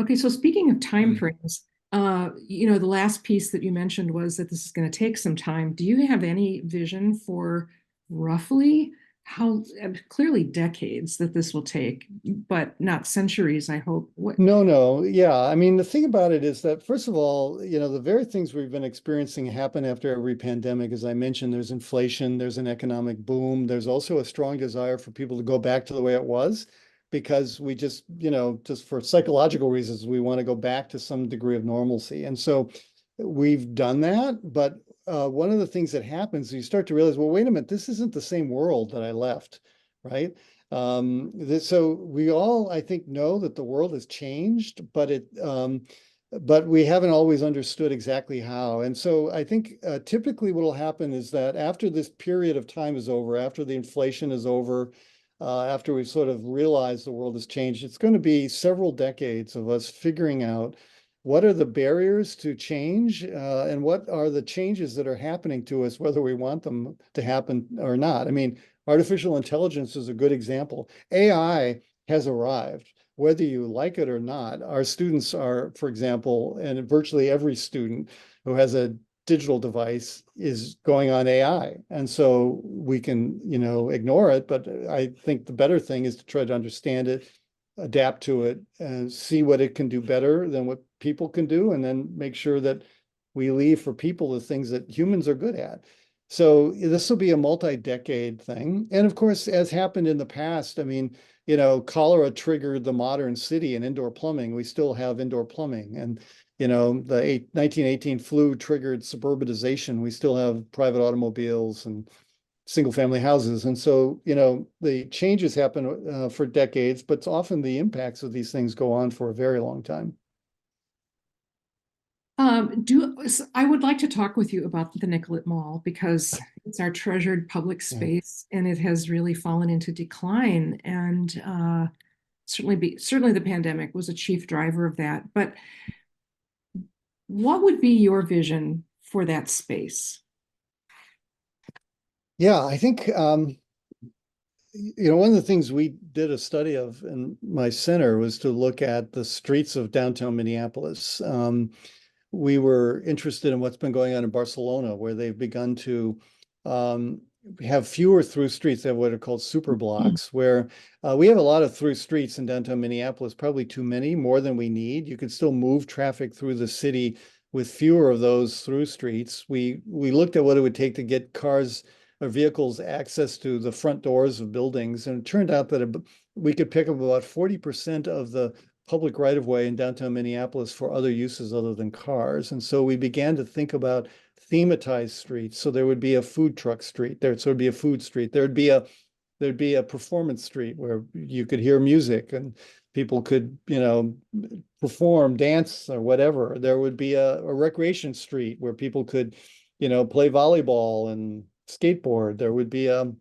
[SPEAKER 1] okay, so speaking of time frames, the last piece that you mentioned was that this is going to take some time. Do you have any vision for roughly how, clearly decades that this will take, but not centuries, I hope?
[SPEAKER 2] No. Yeah. I mean, the thing about it is that, first of all, the very things we've been experiencing happen after every pandemic. As I mentioned, there's inflation, there's an economic boom. There's also a strong desire for people to go back to the way it was, because we just for psychological reasons, we want to go back to some degree of normalcy. And so we've done that, but one of the things that happens, you start to realize, well, wait a minute, this isn't the same world that I left, right? So we all, I think, know that the world has changed, but we haven't always understood exactly how. And so I think typically what will happen is that after this period of time is over, after the inflation is over, after we've sort of realized the world has changed, it's going to be several decades of us figuring out what are the barriers to change, and what are the changes that are happening to us, whether we want them to happen or not. I mean, artificial intelligence is a good example. AI has arrived, whether you like it or not. Our students are, for example, and virtually every student who has a digital device is going on AI. And so we can, ignore it, but I think the better thing is to try to understand it, adapt to it, and see what it can do better than what people can do, and then make sure that we leave for people the things that humans are good at. So this will be a multi-decade thing. And of course, as happened in the past, I mean, cholera triggered the modern city and indoor plumbing. We still have indoor plumbing. And, the 1918 flu triggered suburbanization. We still have private automobiles and single family houses. And so, the changes happen for decades, but often the impacts of these things go on for a very long time.
[SPEAKER 1] I would like to talk with you about the Nicollet Mall because it's our treasured public space and it has really fallen into decline. And certainly the pandemic was a chief driver of that. But what would be your vision for that space?
[SPEAKER 2] Yeah, I think one of the things we did a study of in my center was to look at the streets of downtown Minneapolis. We were interested in what's been going on in Barcelona, where they've begun to have fewer through streets. They have what are called super blocks, where we have a lot of through streets in downtown Minneapolis, probably too many, more than we need. You could still move traffic through the city with fewer of those through streets. We looked at what it would take to get cars or vehicles access to the front doors of buildings, and it turned out that we could pick up about 40% of the public right-of-way in downtown Minneapolis for other uses other than cars. And so we began to think about thematized streets. So there would be a food truck street there. So it'd be a food street. There'd be a performance street where you could hear music and people could, perform, dance, or whatever. There would be a recreation street where people could, play volleyball and skateboard. There would be a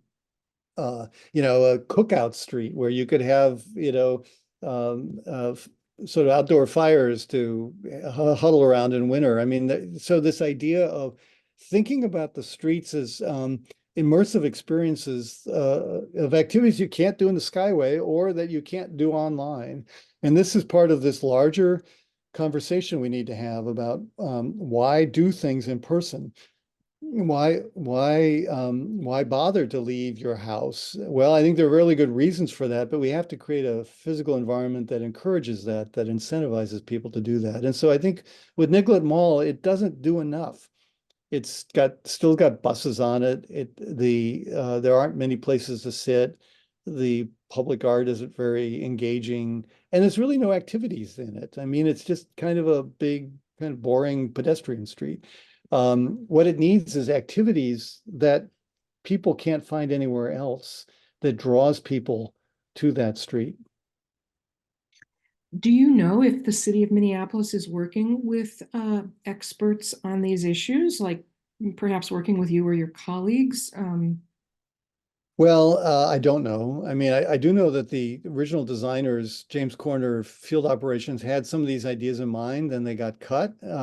[SPEAKER 2] cookout street where you could have, sort of outdoor fires to huddle around in winter. I mean, so this idea of thinking about the streets as immersive experiences of activities you can't do in the Skyway or that you can't do online. And this is part of this larger conversation we need to have about why do things in person. Why bother to leave your house? Well, I think there are really good reasons for that, but we have to create a physical environment that encourages that incentivizes people to do that. And so I think with Nicollet Mall, it doesn't do enough. It's still got buses on it. There aren't many places to sit. The public art isn't very engaging, and there's really no activities in it. I mean, it's just kind of a big, kind of boring pedestrian street. What it needs is activities that people can't find anywhere else that draws people to that street.
[SPEAKER 1] Do you know if the city of Minneapolis is working with experts on these issues, like perhaps working with you or your colleagues?
[SPEAKER 2] Well, I don't know. I mean, I do know that the original designers, James Corner Field Operations, had some of these ideas in mind, and they got cut. But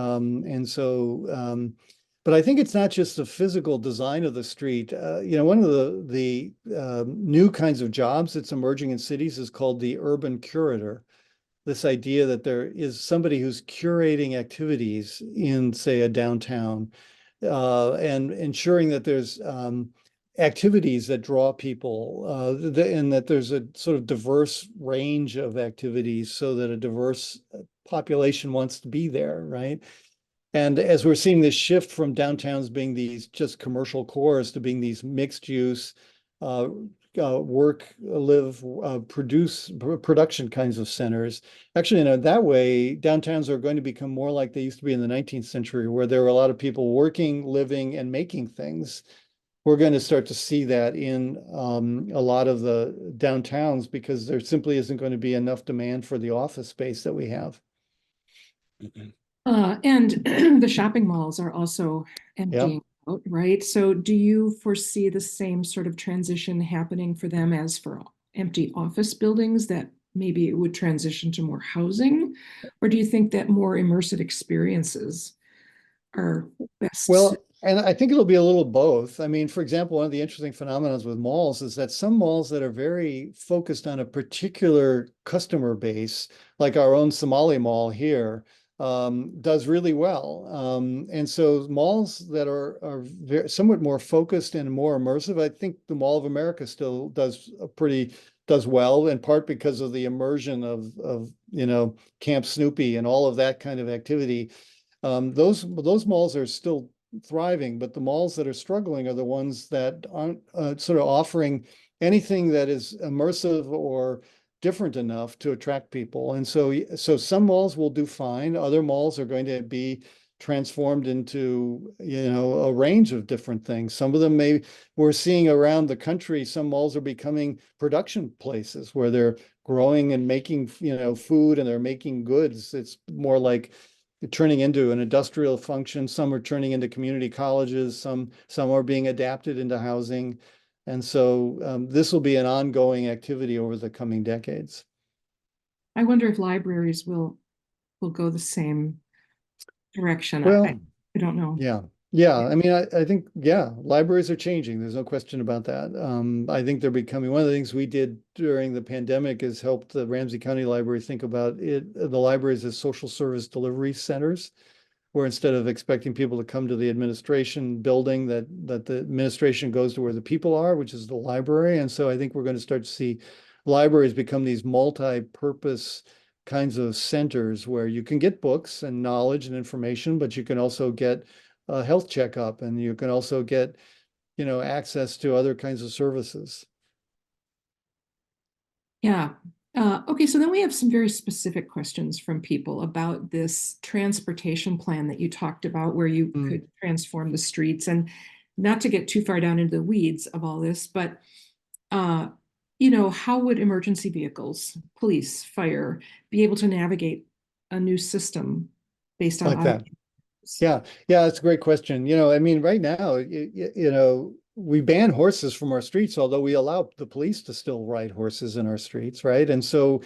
[SPEAKER 2] I think it's not just the physical design of the street. One of the new kinds of jobs that's emerging in cities is called the urban curator. This idea that there is somebody who's curating activities in, say, a downtown, and ensuring that there's activities that draw people, and that there's a sort of diverse range of activities so that a diverse population wants to be there, right? And as we're seeing this shift from downtowns being these just commercial cores to being these mixed use, work, live, production kinds of centers. Actually, in that way, downtowns are going to become more like they used to be in the 19th century, where there were a lot of people working, living, and making things. We're going to start to see that in a lot of the downtowns because there simply isn't going to be enough demand for the office space that we have.
[SPEAKER 1] And the shopping malls are also emptying out, right? So do you foresee the same sort of transition happening for them as for empty office buildings, that maybe it would transition to more housing? Or do you think that more immersive experiences are best?
[SPEAKER 2] Well, and I think it'll be a little both. I mean, for example, one of the interesting phenomena with malls is that some malls that are very focused on a particular customer base, like our own Somali mall here, does really well. And so malls that are very, somewhat more focused and more immersive, I think the Mall of America still does well, in part because of the immersion of Camp Snoopy and all of that kind of activity. Those malls are still thriving, but the malls that are struggling are the ones that aren't sort of offering anything that is immersive or different enough to attract people. And so some malls will do fine. Other malls are going to be transformed into, a range of different things. Some of them we're seeing around the country, some malls are becoming production places where they're growing and making, food, and they're making goods. It's more like turning into an industrial function. Some are turning into community colleges. Some are being adapted into housing. And so this will be an ongoing activity over the coming decades.
[SPEAKER 1] I wonder if libraries will go the same direction.
[SPEAKER 2] Well,
[SPEAKER 1] I don't know.
[SPEAKER 2] yeah. Yeah. I mean, I think, yeah, libraries are changing. There's no question about that. I think they're becoming one of the things we did during the pandemic is help the Ramsey County Library think about the libraries as social service delivery centers, where instead of expecting people to come to the administration building, that the administration goes to where the people are, which is the library. And so I think we're going to start to see libraries become these multi-purpose kinds of centers where you can get books and knowledge and information, but you can also get a health checkup, and you can also get, access to other kinds of services.
[SPEAKER 1] Yeah. Okay, so then we have some very specific questions from people about this transportation plan that you talked about, where you could transform the streets. And not to get too far down into the weeds of all this, but how would emergency vehicles, police, fire, be able to navigate a new system based on
[SPEAKER 2] Like that.
[SPEAKER 1] automated?
[SPEAKER 2] Yeah, that's a great question. I mean, right now, we ban horses from our streets, although we allow the police to still ride horses in our streets, right? And so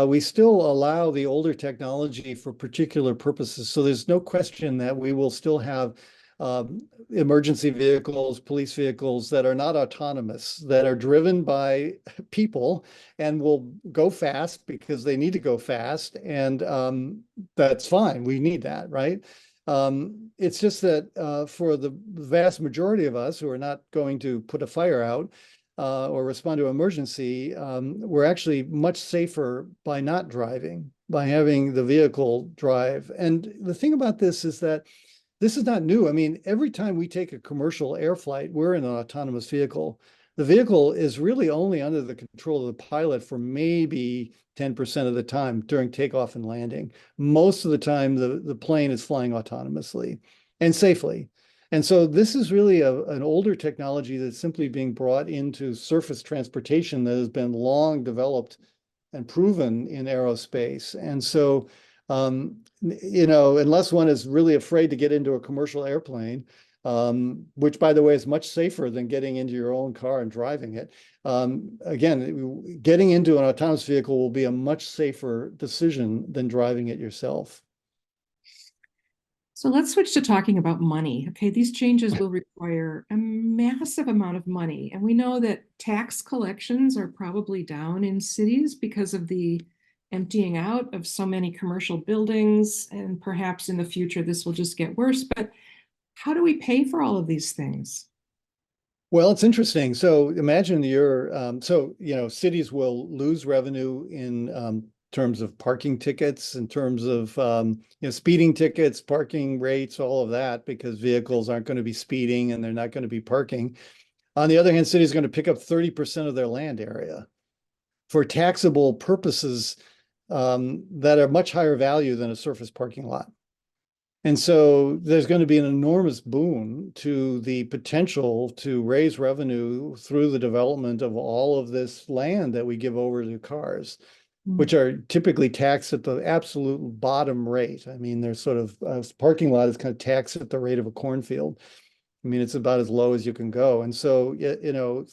[SPEAKER 2] we still allow the older technology for particular purposes. So there's no question that we will still have emergency vehicles, police vehicles that are not autonomous, that are driven by people and will go fast because they need to go fast. And that's fine. We need that, right? It's just that for the vast majority of us who are not going to put a fire out or respond to emergency, we're actually much safer by not driving, by having the vehicle drive. And the thing about this is that this is not new. I mean, every time we take a commercial air flight, we're in an autonomous vehicle. The vehicle is really only under the control of the pilot for maybe 10% of the time during takeoff and landing. Most of the time, the plane is flying autonomously and safely. And so this is really an older technology that's simply being brought into surface transportation that has been long developed and proven in aerospace. And so, unless one is really afraid to get into a commercial airplane, which, by the way, is much safer than getting into your own car and driving it. Again, getting into an autonomous vehicle will be a much safer decision than driving it yourself.
[SPEAKER 1] So let's switch to talking about money. Okay, these changes will require a massive amount of money. And we know that tax collections are probably down in cities because of the emptying out of so many commercial buildings. And perhaps in the future, this will just get worse. But how do we pay for all of these things?
[SPEAKER 2] Well, it's interesting. So imagine cities will lose revenue in terms of parking tickets, in terms of speeding tickets, parking rates, all of that, because vehicles aren't going to be speeding and they're not going to be parking. On the other hand, cities are going to pick up 30% of their land area for taxable purposes that are much higher value than a surface parking lot. And so there's going to be an enormous boon to the potential to raise revenue through the development of all of this land that we give over to cars, which are typically taxed at the absolute bottom rate. I mean, there's sort of parking lot is kind of taxed at the rate of a cornfield. I mean, it's about as low as you can go. And so,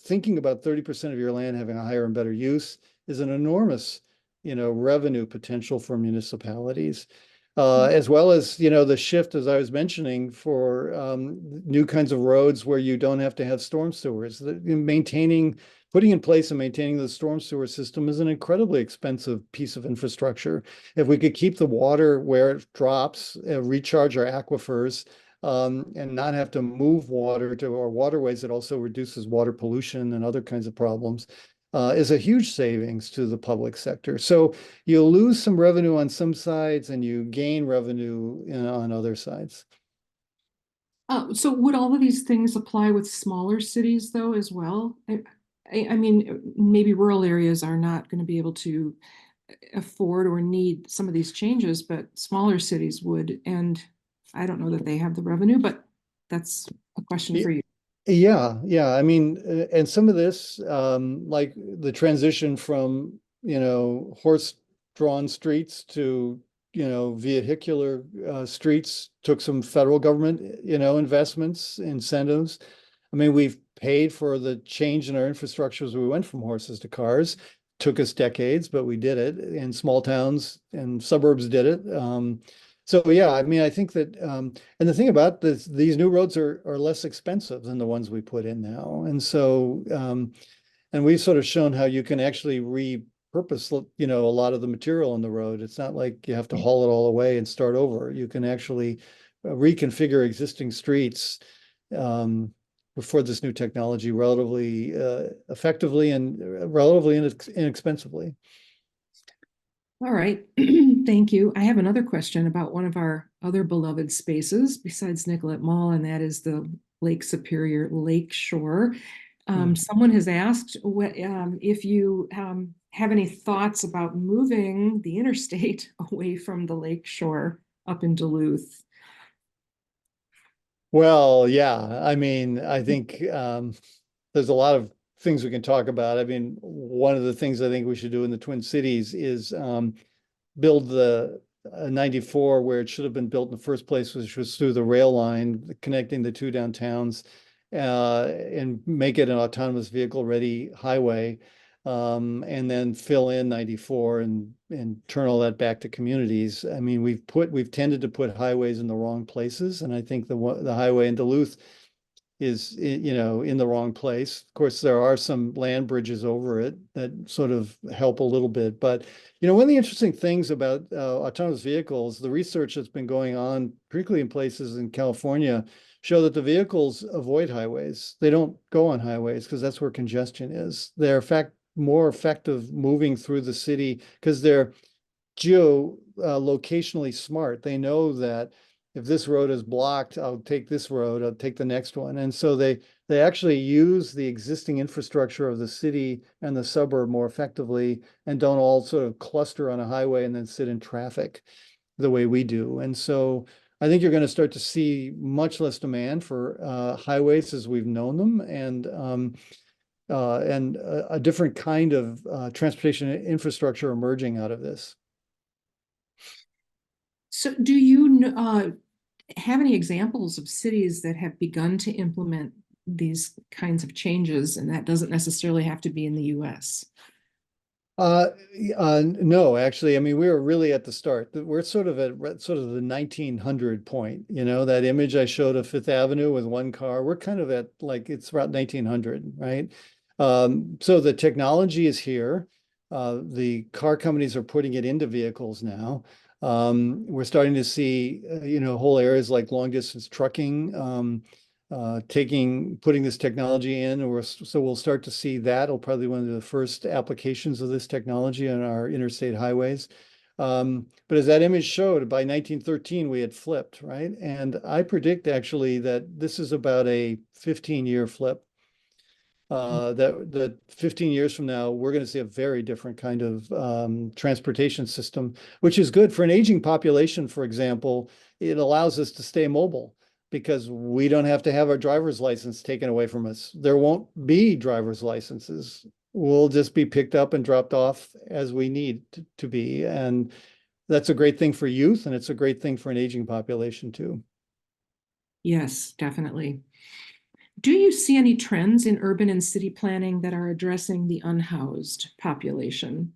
[SPEAKER 2] thinking about 30% of your land having a higher and better use is an enormous, revenue potential for municipalities. As well as, the shift, as I was mentioning, for new kinds of roads where you don't have to have storm sewers. Putting in place and maintaining the storm sewer system is an incredibly expensive piece of infrastructure. If we could keep the water where it drops, recharge our aquifers, and not have to move water to our waterways, it also reduces water pollution and other kinds of problems. Is a huge savings to the public sector. So you lose some revenue on some sides and you gain revenue on other sides.
[SPEAKER 1] So would all of these things apply with smaller cities though as well? I mean, maybe rural areas are not going to be able to afford or need some of these changes, but smaller cities would. And I don't know that they have the revenue, but that's a question for you.
[SPEAKER 2] Yeah. I mean, and some of this, like the transition from, horse-drawn streets to, vehicular streets took some federal government, investments, incentives. I mean, we've paid for the change in our infrastructure as we went from horses to cars. Took us decades, but we did it. In small towns and suburbs did it. So yeah, I mean, I think that, and the thing about this, these new roads are less expensive than the ones we put in now. And so, and we've sort of shown how you can actually repurpose, a lot of the material on the road. It's not like you have to haul it all away and start over. You can actually reconfigure existing streets for this new technology relatively effectively and relatively inexpensively.
[SPEAKER 1] All right, thank you. I have another question about one of our other beloved spaces besides Nicollet Mall, and that is the Lake Superior Lake Shore. Someone has asked if you have any thoughts about moving the interstate away from the lake shore up in Duluth.
[SPEAKER 2] Well, yeah, I mean, I think there's a lot of things we can talk about. I mean, one of the things I think we should do in the Twin Cities is build the 94 where it should have been built in the first place, which was through the rail line connecting the two downtowns, and make it an autonomous vehicle ready highway, and then fill in 94 and turn all that back to communities. I mean, we've tended to put highways in the wrong places, and I think the highway in Duluth is, in the wrong place. Of course, there are some land bridges over it that sort of help a little bit. But, one of the interesting things about autonomous vehicles, the research that's been going on, particularly in places in California, show that the vehicles avoid highways. They don't go on highways because that's where congestion is. They're, in fact, more effective moving through the city because they're locationally smart. They know that if this road is blocked, I'll take this road, I'll take the next one. And so they actually use the existing infrastructure of the city and the suburb more effectively and don't all sort of cluster on a highway and then sit in traffic the way we do. And so I think you're going to start to see much less demand for highways as we've known them, and a different kind of transportation infrastructure emerging out of this.
[SPEAKER 1] So do you have any examples of cities that have begun to implement these kinds of changes, and that doesn't necessarily have to be in the US?
[SPEAKER 2] No, actually, I mean, we were really at the start. We're sort of at sort of the 1900 point, that image I showed of Fifth Avenue with one car. We're kind of at like, it's about 1900, right? So the technology is here. The car companies are putting it into vehicles now. We're starting to see, whole areas like long distance trucking, putting this technology in, so we'll start to see that. It'll probably be one of the first applications of this technology on our interstate highways. But as that image showed, by 1913, we had flipped, right? And I predict actually that this is about a 15-year flip. that 15 years from now, we're going to see a very different kind of transportation system, which is good for an aging population. For example, it allows us to stay mobile because we don't have to have our driver's license taken away from us. There won't be driver's licenses. We'll just be picked up and dropped off as we need to be. And that's a great thing for youth, and it's a great thing for an aging population too.
[SPEAKER 1] Yes, definitely. Do you see any trends in urban and city planning that are addressing the unhoused population?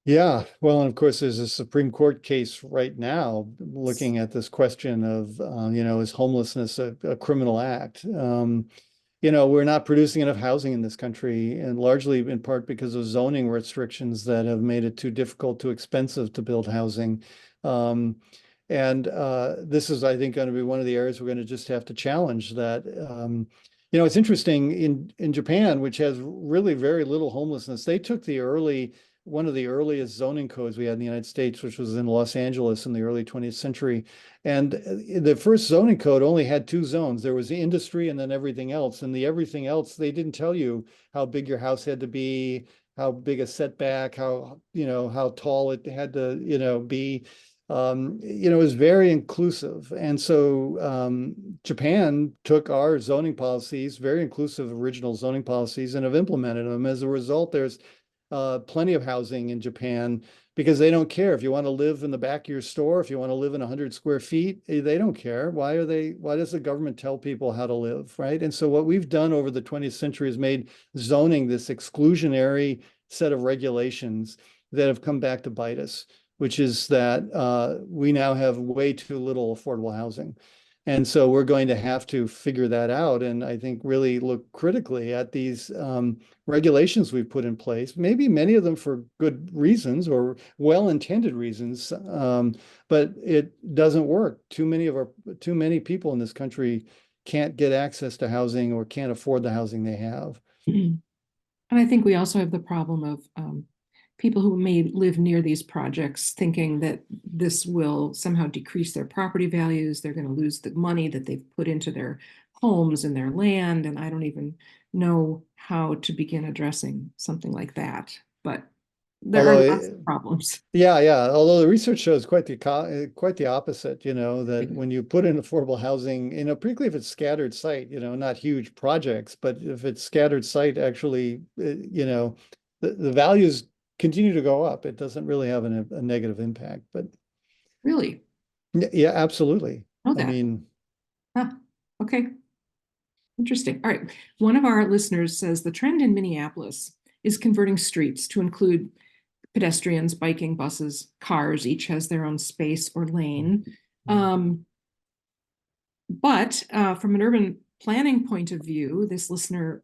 [SPEAKER 2] Yeah, well, and of course, there's a Supreme Court case right now looking at this question of, is homelessness a criminal act? We're not producing enough housing in this country, and largely in part because of zoning restrictions that have made it too difficult, too expensive to build housing. And this is, I think, going to be one of the areas we're going to just have to challenge that. It's interesting in Japan, which has really very little homelessness. They took one of the earliest zoning codes we had in the United States, which was in Los Angeles in the early 20th century. And the first zoning code only had two zones. There was the industry and then everything else. And the everything else, they didn't tell you how big your house had to be, how big a setback, how tall it had to, be. It was very inclusive. And so Japan took our zoning policies, very inclusive original zoning policies, and have implemented them. As a result, there's plenty of housing in Japan because they don't care. If you want to live in the back of your store, if you want to live in 100 square feet, they don't care. Why does the government tell people how to live, right? And so what we've done over the 20th century is made zoning this exclusionary set of regulations that have come back to bite us, which is that we now have way too little affordable housing. And so we're going to have to figure that out. And I think really look critically at these regulations we've put in place, maybe many of them for good reasons or well-intended reasons, but it doesn't work. Too many people in this country can't get access to housing or can't afford the housing they have.
[SPEAKER 1] And I think we also have the problem of people who may live near these projects thinking that this will somehow decrease their property values. They're going to lose the money that they've put into their homes and their land. And I don't even know how to begin addressing something like that. But there are lots of problems.
[SPEAKER 2] Yeah. Although the research shows quite the opposite, that when you put in affordable housing, particularly if it's scattered site, not huge projects, but if it's scattered site, actually, the values continue to go up. It doesn't really have a negative impact, but
[SPEAKER 1] really,
[SPEAKER 2] yeah, absolutely.
[SPEAKER 1] Know that.
[SPEAKER 2] I mean,
[SPEAKER 1] okay, interesting. All right, one of our listeners says the trend in Minneapolis is converting streets to include pedestrians, biking, buses, cars. Each has their own space or lane. But from an urban planning point of view, this listener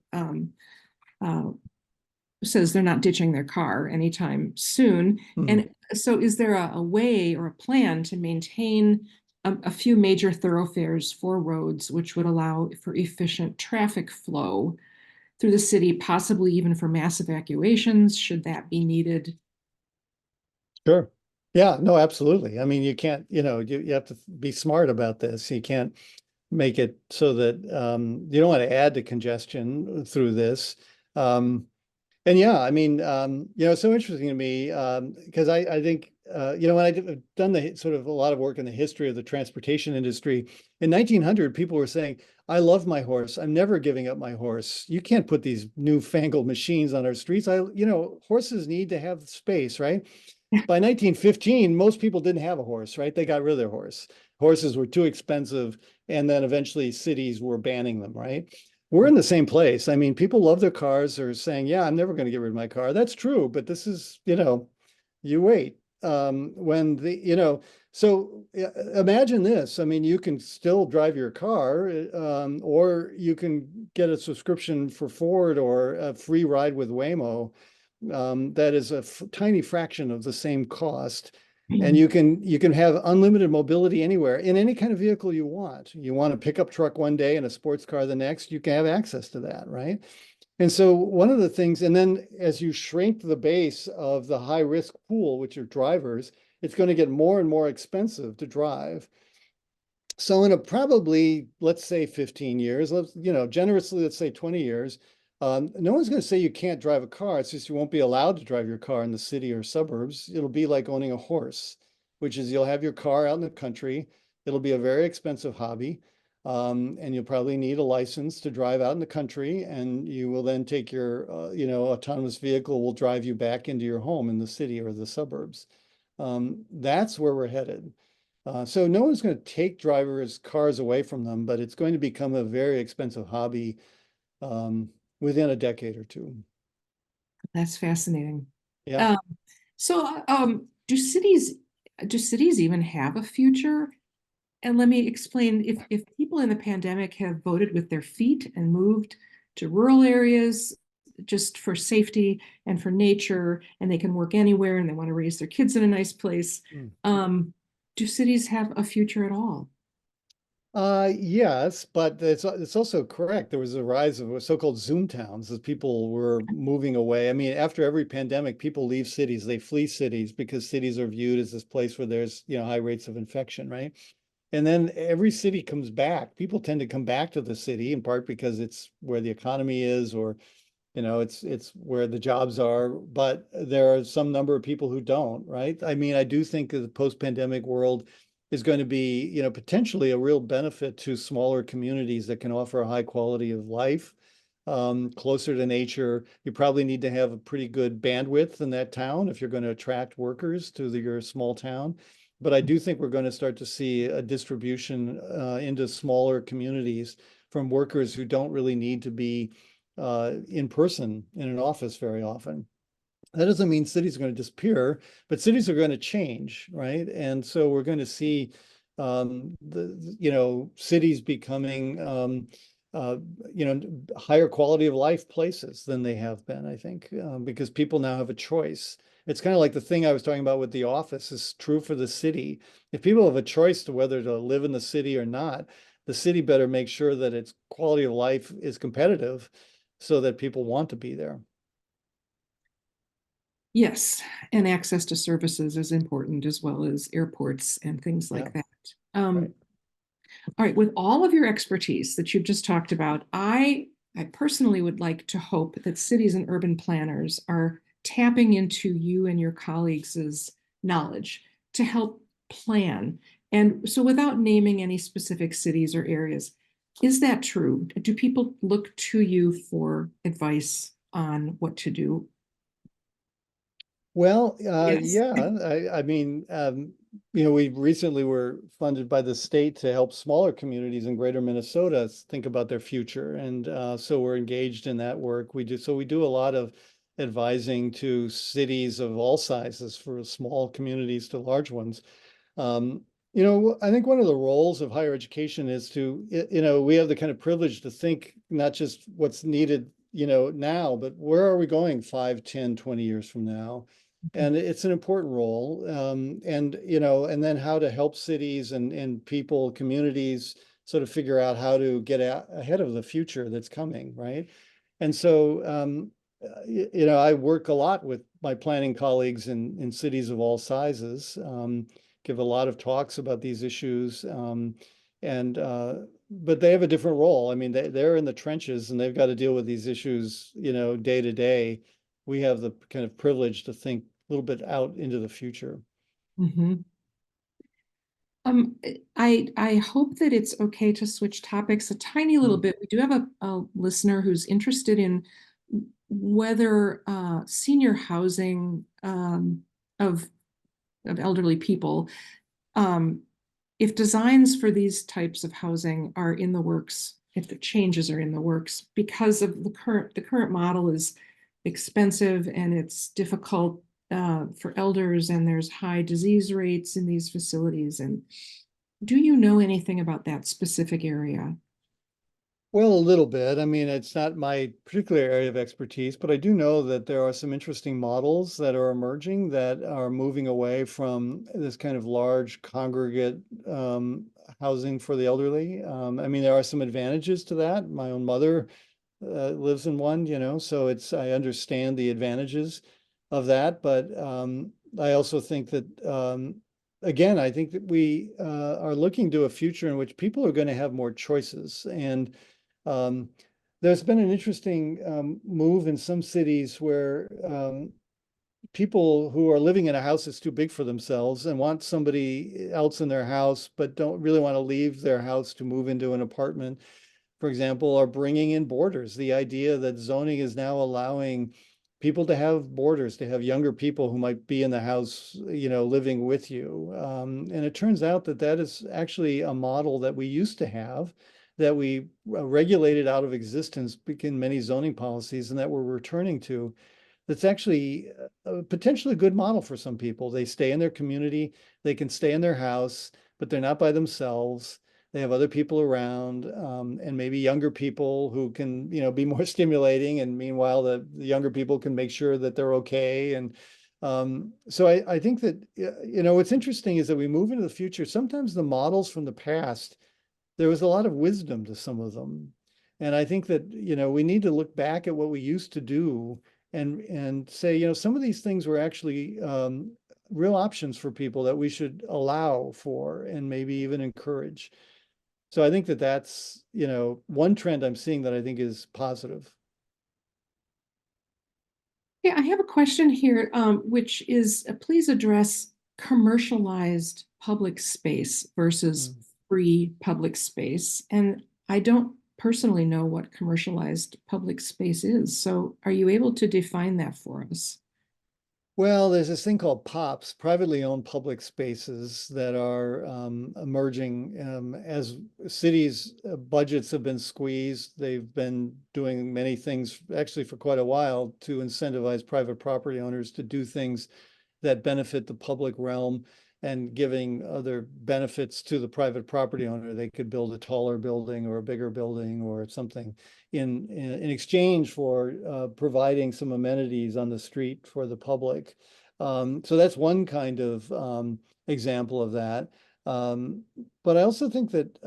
[SPEAKER 1] says they're not ditching their car anytime soon. And so is there a way or a plan to maintain a few major thoroughfares for roads, which would allow for efficient traffic flow through the city, possibly even for mass evacuations, should that be needed?
[SPEAKER 2] Sure. Yeah, no, absolutely. I mean, you can't, you have to be smart about this. You can't make it so that you don't want to add to congestion through this. And yeah, I mean, it's so interesting to me because I think, when I've done the sort of a lot of work in the history of the transportation industry, in 1900, people were saying, I love my horse. I'm never giving up my horse. You can't put these newfangled machines on our streets. Horses need to have space, right? By 1915, most people didn't have a horse, right? They got rid of their horse. Horses were too expensive. And then eventually cities were banning them, right? We're in the same place. I mean, people love their cars. They're saying, yeah, I'm never going to get rid of my car. That's true. But this is, you wait. So imagine this. I mean, you can still drive your car or you can get a subscription for Ford or a free ride with Waymo. That is a tiny fraction of the same cost. And you can have unlimited mobility anywhere in any kind of vehicle you want. You want a pickup truck one day and a sports car the next, you can have access to that, right? And so one of the things, and then as you shrink the base of the high risk pool, which are drivers, it's going to get more and more expensive to drive. So in probably, let's say 15 years, generously, let's say 20 years, No one's going to say you can't drive a car. It's just you won't be allowed to drive your car in the city or suburbs. It'll be like owning a horse, which is you'll have your car out in the country. It'll be a very expensive hobby. And you'll probably need a license to drive out in the country, and you will then take your, autonomous vehicle will drive you back into your home in the city or the suburbs. That's where we're headed. So no one's going to take drivers' cars away from them, but it's going to become a very expensive hobby um, within a decade or two.
[SPEAKER 1] That's fascinating.
[SPEAKER 2] Yeah.
[SPEAKER 1] Um, so, do cities even have a future? And let me explain, if people in the pandemic have voted with their feet and moved to rural areas just for safety and for nature, and they can work anywhere and they want to raise their kids in a nice place,
[SPEAKER 2] Mm.
[SPEAKER 1] do cities have a future at all?
[SPEAKER 2] Yes, but it's also correct. There was a rise of so-called Zoom towns as people were moving away. I mean, after every pandemic, people leave cities, they flee cities because cities are viewed as this place where there's, high rates of infection, right? And then every city comes back. People tend to come back to the city in part because it's where the economy is, or it's where the jobs are. But there are some number of people who don't, right? I mean, I do think that the post-pandemic world is going to be, potentially a real benefit to smaller communities that can offer a high quality of life, closer to nature. You probably need to have a pretty good bandwidth in that town if you're going to attract workers to your small town. But I do think we're going to start to see a distribution into smaller communities from workers who don't really need to be in person in an office very often. That doesn't mean cities are going to disappear, but cities are going to change, right? And so we're going to see cities becoming uh, higher quality of life places than they have been, I think, because people now have a choice. It's kind of like the thing I was talking about with the office is true for the city. If people have a choice to whether to live in the city or not, the city better make sure that its quality of life is competitive so that people want to be there.
[SPEAKER 1] Yes, and access to services is important as well as airports and things
[SPEAKER 2] Yeah,
[SPEAKER 1] like that.
[SPEAKER 2] right.
[SPEAKER 1] All right, with all of your expertise that you've just talked about, I personally would like to hope that cities and urban planners are tapping into you and your colleagues' knowledge to help plan. And so without naming any specific cities or areas, is that true? Do people look to you for advice on what to do?
[SPEAKER 2] Well,
[SPEAKER 1] Yes.
[SPEAKER 2] yeah, I mean, we recently were funded by the state to help smaller communities in greater Minnesota think about their future. And so we're engaged in that work. We do a lot of advising to cities of all sizes, for small communities to large ones. Um, I think one of the roles of higher education is to, we have the kind of privilege to think not just what's needed, now, but where are we going 5, 10, 20 years from now? And it's an important role. And then how to help cities and people, communities sort of figure out how to get ahead of the future that's coming, right? And so, I work a lot with my planning colleagues in cities of all sizes. Give a lot of talks about these issues. And but they have a different role. I mean, they're in the trenches and they've got to deal with these issues, day to day. We have the kind of privilege to think a little bit out into the future.
[SPEAKER 1] Mhm. Um, I hope that it's okay to switch topics a tiny little
[SPEAKER 2] Mm.
[SPEAKER 1] bit. We do have a listener who's interested in whether senior housing of elderly people, um, if designs for these types of housing are in the works, if the changes are in the works, because of the current model is expensive and it's difficult for elders, and there's high disease rates in these facilities. And do you know anything about that specific area?
[SPEAKER 2] Well, a little bit. I mean, it's not my particular area of expertise, but I do know that there are some interesting models that are emerging that are moving away from this kind of large congregate housing for the elderly. I mean, there are some advantages to that. My own mother lives in one, so I understand the advantages of that. But I also think that, again, I think that we are looking to a future in which people are going to have more choices. And um, there's been an interesting move in some cities where people who are living in a house that's too big for themselves and want somebody else in their house, but don't really want to leave their house to move into an apartment, for example, are bringing in boarders. The idea that zoning is now allowing people to have boarders, to have younger people who might be in the house, living with you. And it turns out that that is actually a model that we used to have, that we regulated out of existence in many zoning policies, and that we're returning to. That's actually a potentially good model for some people. They stay in their community, they can stay in their house, but they're not by themselves. They have other people around, and maybe younger people who can, be more stimulating. And meanwhile, the younger people can make sure that they're okay. And so I think that, what's interesting is that we move into the future. Sometimes the models from the past, there was a lot of wisdom to some of them. And I think that, we need to look back at what we used to do and say, some of these things were actually real options for people that we should allow for and maybe even encourage. So I think that that's, one trend I'm seeing that I think is positive.
[SPEAKER 1] Yeah, I have a question here, which is please address commercialized public space versus
[SPEAKER 2] Mm.
[SPEAKER 1] free public space. And I don't personally know what commercialized public space is. So are you able to define that for us?
[SPEAKER 2] Well, there's this thing called POPs, privately owned public spaces, that are emerging as cities' budgets have been squeezed. They've been doing many things, actually for quite a while, to incentivize private property owners to do things that benefit the public realm, and giving other benefits to the private property owner. They could build a taller building or a bigger building or something in exchange for providing some amenities on the street for the public. So that's one kind of example of that. But I also think that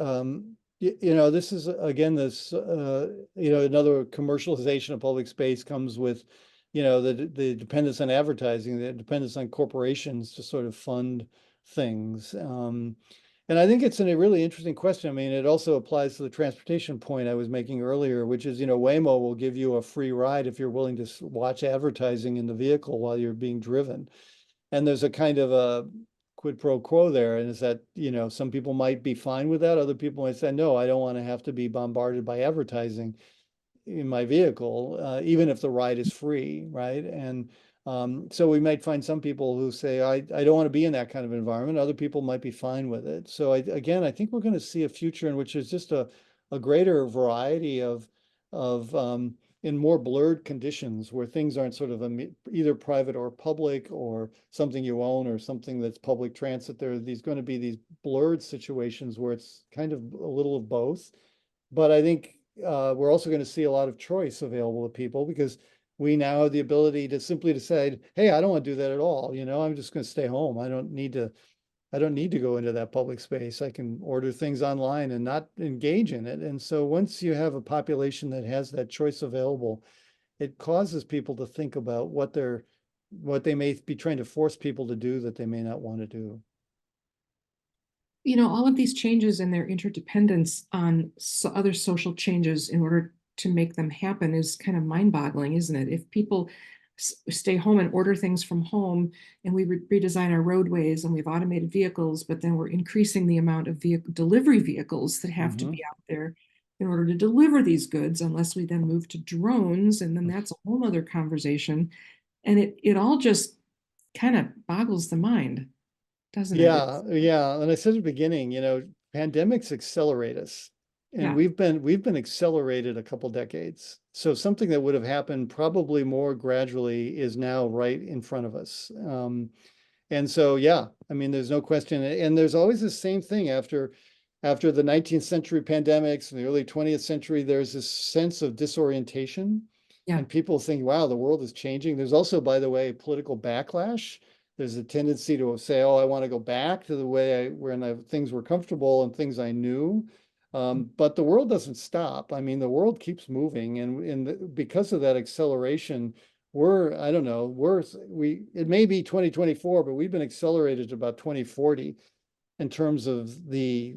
[SPEAKER 2] this is again this another commercialization of public space comes with the dependence on advertising, the dependence on corporations to sort of fund things. And I think it's a really interesting question. I mean, it also applies to the transportation point I was making earlier, which is, Waymo will give you a free ride if you're willing to watch advertising in the vehicle while you're being driven. And there's a kind of a quid pro quo there. And is that, some people might be fine with that. Other people might say, no, I don't want to have to be bombarded by advertising in my vehicle, even if the ride is free, right? And so we might find some people who say, I don't want to be in that kind of environment. Other people might be fine with it. So again, I think we're going to see a future in which there's just a greater variety of in more blurred conditions where things aren't sort of either private or public or something you own or something that's public transit. There's going to be these blurred situations where it's kind of a little of both. But I think we're also going to see a lot of choice available to people because we now have the ability to simply decide, hey, I don't want to do that at all. I'm just going to stay home. I don't need to go into that public space. I can order things online and not engage in it. And so once you have a population that has that choice available, it causes people to think about what they may be trying to force people to do that they may not want to do.
[SPEAKER 1] All of these changes and their interdependence on other social changes in order to make them happen is kind of mind-boggling, isn't it? If people stay home and order things from home, and we redesign our roadways and we have automated vehicles, but then we're increasing the amount of delivery vehicles that have to be out there in order to deliver these goods, unless we then move to drones, and then that's a whole other conversation. And it all just kind of boggles the mind, doesn't it?
[SPEAKER 2] Yeah. And I said at the beginning, pandemics accelerate us. And
[SPEAKER 1] Yeah.
[SPEAKER 2] we've been accelerated a couple decades. So something that would have happened probably more gradually is now right in front of us. And so, yeah, I mean, there's no question. And there's always the same thing after the 19th century pandemics and the early 20th century, there's this sense of disorientation.
[SPEAKER 1] Yeah.
[SPEAKER 2] And people think, wow, the world is changing. There's also, by the way, political backlash. There's a tendency to say, oh, I want to go back to the way when things were comfortable and things I knew. But the world doesn't stop. I mean, the world keeps moving. And because of that acceleration, I don't know, it may be 2024, but we've been accelerated to about 2040 in terms of the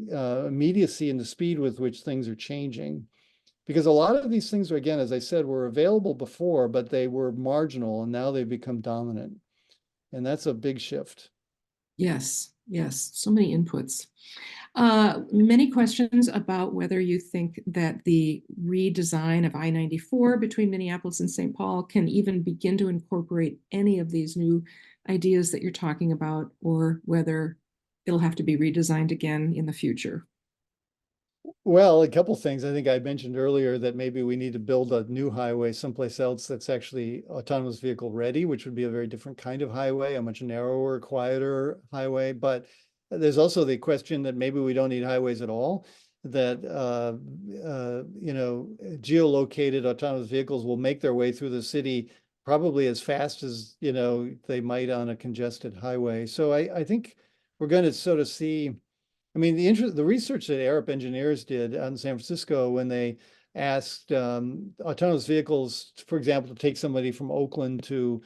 [SPEAKER 2] immediacy and the speed with which things are changing. Because a lot of these things are, again, as I said, were available before, but they were marginal and now they've become dominant. And that's a big shift.
[SPEAKER 1] Yes, yes, so many inputs. Many questions about whether you think that the redesign of I-94 between Minneapolis and St. Paul can even begin to incorporate any of these new ideas that you're talking about, or whether it'll have to be redesigned again in the future.
[SPEAKER 2] Well, a couple things. I think I mentioned earlier that maybe we need to build a new highway someplace else that's actually autonomous vehicle ready, which would be a very different kind of highway, a much narrower, quieter highway. But there's also the question that maybe we don't need highways at all, that geolocated autonomous vehicles will make their way through the city probably as fast as, they might on a congested highway. So I think we're going to sort of see. I mean, the research that Arup engineers did out in San Francisco when they asked autonomous vehicles, for example, to take somebody from Oakland to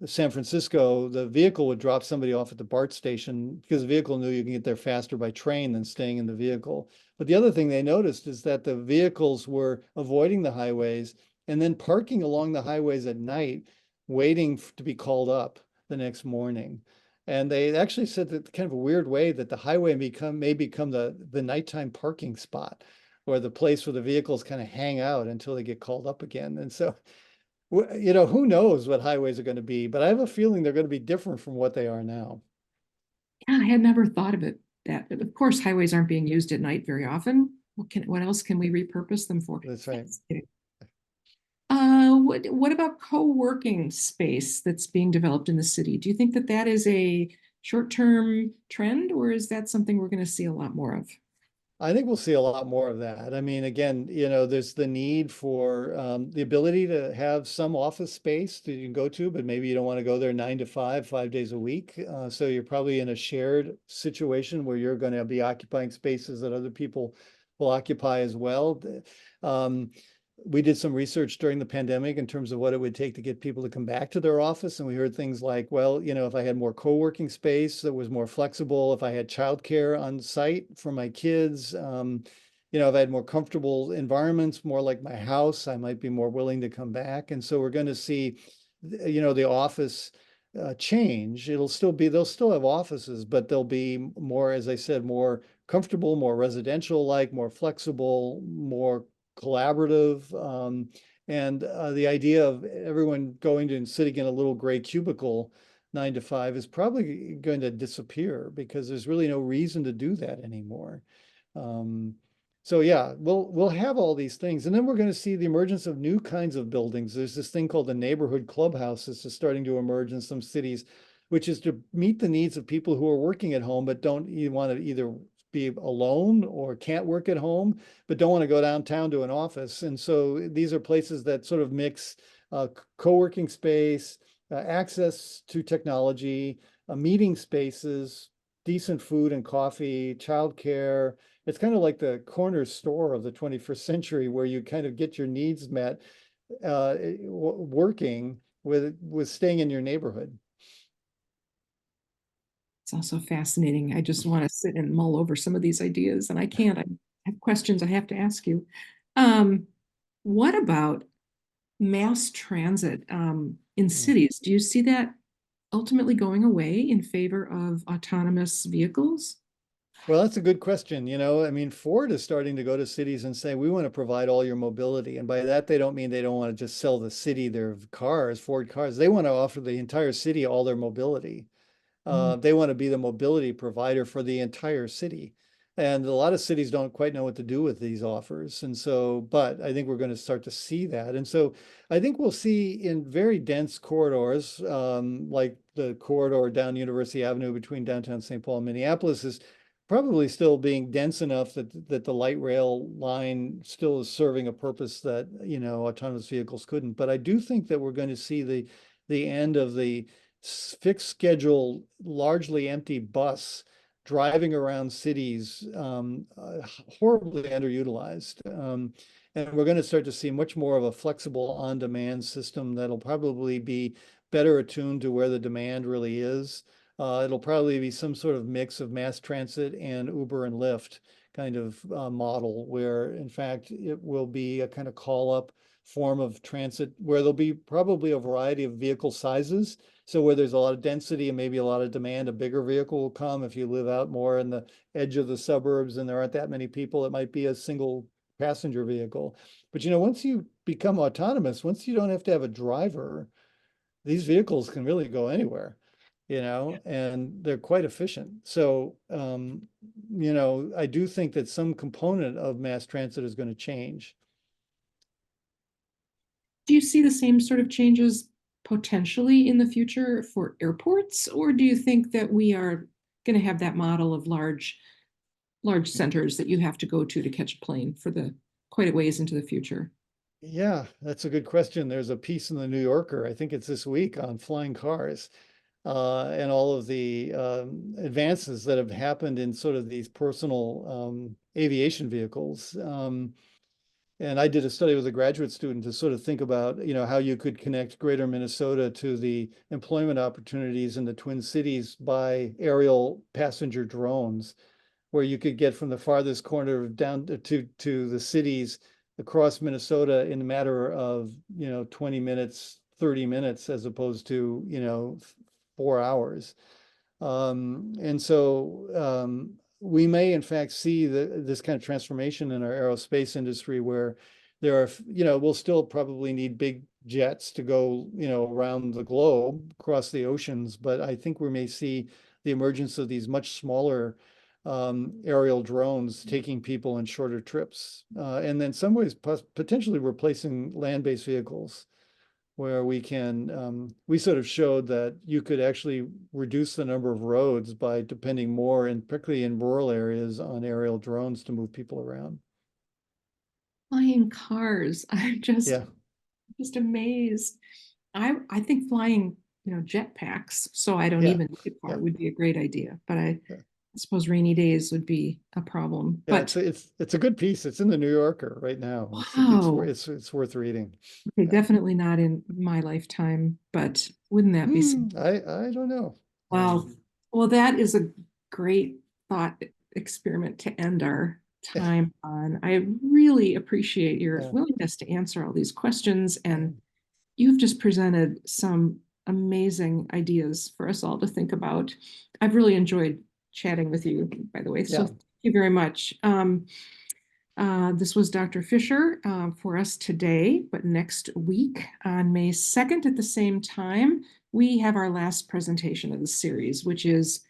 [SPEAKER 2] San Francisco, the vehicle would drop somebody off at the BART station because the vehicle knew you can get there faster by train than staying in the vehicle. But the other thing they noticed is that the vehicles were avoiding the highways and then parking along the highways at night, waiting to be called up the next morning. And they actually said that kind of a weird way that the highway may become the nighttime parking spot or the place where the vehicles kind of hang out until they get called up again. And so, who knows what highways are going to be, but I have a feeling they're going to be different from what they are now.
[SPEAKER 1] Yeah, I had never thought of it that, but of course, highways aren't being used at night very often. What else can we repurpose them for?
[SPEAKER 2] That's right.
[SPEAKER 1] What about co-working space that's being developed in the city? Do you think that that is a short-term trend, or is that something we're going to see a lot more of?
[SPEAKER 2] I think we'll see a lot more of that. I mean, again, there's the need for the ability to have some office space that you can go to, but maybe you don't want to go there 9 to 5, 5 days a week. So you're probably in a shared situation where you're going to be occupying spaces that other people will occupy as well. Um, we did some research during the pandemic in terms of what it would take to get people to come back to their office. And we heard things like, well, if I had more co-working space that was more flexible, if I had childcare on site for my kids, if I had more comfortable environments, more like my house, I might be more willing to come back. And so we're going to see, the office change. They'll still have offices, but they'll be more, as I said, more comfortable, more residential-like, more flexible, more collaborative. And the idea of everyone going to and sitting in a little gray cubicle 9 to 5 is probably going to disappear because there's really no reason to do that anymore. So yeah, we'll have all these things, and then we're going to see the emergence of new kinds of buildings. There's this thing called the neighborhood clubhouse that's starting to emerge in some cities, which is to meet the needs of people who are working at home but don't want to either be alone or can't work at home, but don't want to go downtown to an office. And so these are places that sort of mix co-working space, access to technology, meeting spaces, decent food and coffee, childcare. It's kind of like the corner store of the 21st century where you kind of get your needs met working with staying in your neighborhood.
[SPEAKER 1] It's also fascinating. I just want to sit and mull over some of these ideas, and I can't. I have questions I have to ask you. Um, what about mass transit in cities? Do you see that ultimately going away in favor of autonomous vehicles?
[SPEAKER 2] Well, that's a good question. I mean, Ford is starting to go to cities and say, we want to provide all your mobility. And by that, they don't mean they don't want to just sell the city their cars, Ford cars. They want to offer the entire city all their mobility. They want to be the mobility provider for the entire city. And a lot of cities don't quite know what to do with these offers. And so, but I think we're going to start to see that. And so I think we'll see in very dense corridors, like the corridor down University Avenue between downtown St. Paul and Minneapolis is probably still being dense enough that the light rail line still is serving a purpose that, autonomous vehicles couldn't. But I do think that we're going to see the end of the fixed schedule, largely empty bus driving around cities, horribly underutilized. And we're going to start to see much more of a flexible on-demand system that'll probably be better attuned to where the demand really is. It'll probably be some sort of mix of mass transit and Uber and Lyft, kind of model where, in fact, it will be a kind of call-up form of transit where there'll be probably a variety of vehicle sizes. So where there's a lot of density and maybe a lot of demand, a bigger vehicle will come. If you live out more in the edge of the suburbs and there aren't that many people, it might be a single passenger vehicle. But once you become autonomous, once you don't have to have a driver, these vehicles can really go anywhere, and they're quite efficient. So, I do think that some component of mass transit is going to change.
[SPEAKER 1] Do you see the same sort of changes potentially in the future for airports, or do you think that we are going to have that model of large centers that you have to go to catch a plane for the quite a ways into the future?
[SPEAKER 2] Yeah, that's a good question. There's a piece in the New Yorker, I think it's this week, on flying cars, and all of the advances that have happened in sort of these personal aviation vehicles. And I did a study with a graduate student to sort of think about, how you could connect greater Minnesota to the employment opportunities in the Twin Cities by aerial passenger drones, where you could get from the farthest corner down to the cities across Minnesota in a matter of, 20 minutes, 30 minutes, as opposed to, 4 hours. And so we may, in fact, see this kind of transformation in our aerospace industry where there are, we'll still probably need big jets to go, around the globe, across the oceans. But I think we may see the emergence of these much smaller aerial drones taking people in shorter trips, and then in some ways potentially replacing land-based vehicles, where we sort of showed that you could actually reduce the number of roads by depending more, and particularly in rural areas, on aerial drones to move people around.
[SPEAKER 1] Flying cars, I'm
[SPEAKER 2] Yeah,
[SPEAKER 1] just amazed. I think flying, jetpacks, so I don't
[SPEAKER 2] yeah,
[SPEAKER 1] even need a car
[SPEAKER 2] yeah,
[SPEAKER 1] would be a great idea. But I
[SPEAKER 2] yeah.
[SPEAKER 1] suppose rainy days would be a problem.
[SPEAKER 2] Yeah,
[SPEAKER 1] But
[SPEAKER 2] it's a good piece. It's in the New Yorker right now.
[SPEAKER 1] wow,
[SPEAKER 2] It's worth reading.
[SPEAKER 1] okay,
[SPEAKER 2] Yeah.
[SPEAKER 1] definitely not in my lifetime, but wouldn't that be
[SPEAKER 2] I don't know.
[SPEAKER 1] wow. Well, that is a great thought experiment to end our time on. I really appreciate your
[SPEAKER 2] Yeah.
[SPEAKER 1] willingness to answer all these questions,
[SPEAKER 2] Yeah.
[SPEAKER 1] and you've just presented some amazing ideas for us all to think about. I've really enjoyed chatting with you, by the way, so
[SPEAKER 2] Yeah.
[SPEAKER 1] thank you very much. This was Dr. Fisher for us today, but next week on May 2nd at the same time, we have our last presentation of the series, which is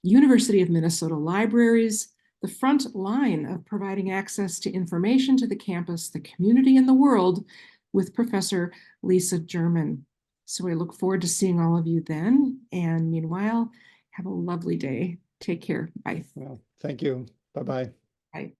[SPEAKER 1] University of Minnesota Libraries, the front line of providing access to information to the campus, the community, and the world, with Professor Lisa German. So I look forward to seeing all of you then. And meanwhile, have a lovely day. Take care. Bye.
[SPEAKER 2] Well, thank you. Bye-bye.
[SPEAKER 1] Bye.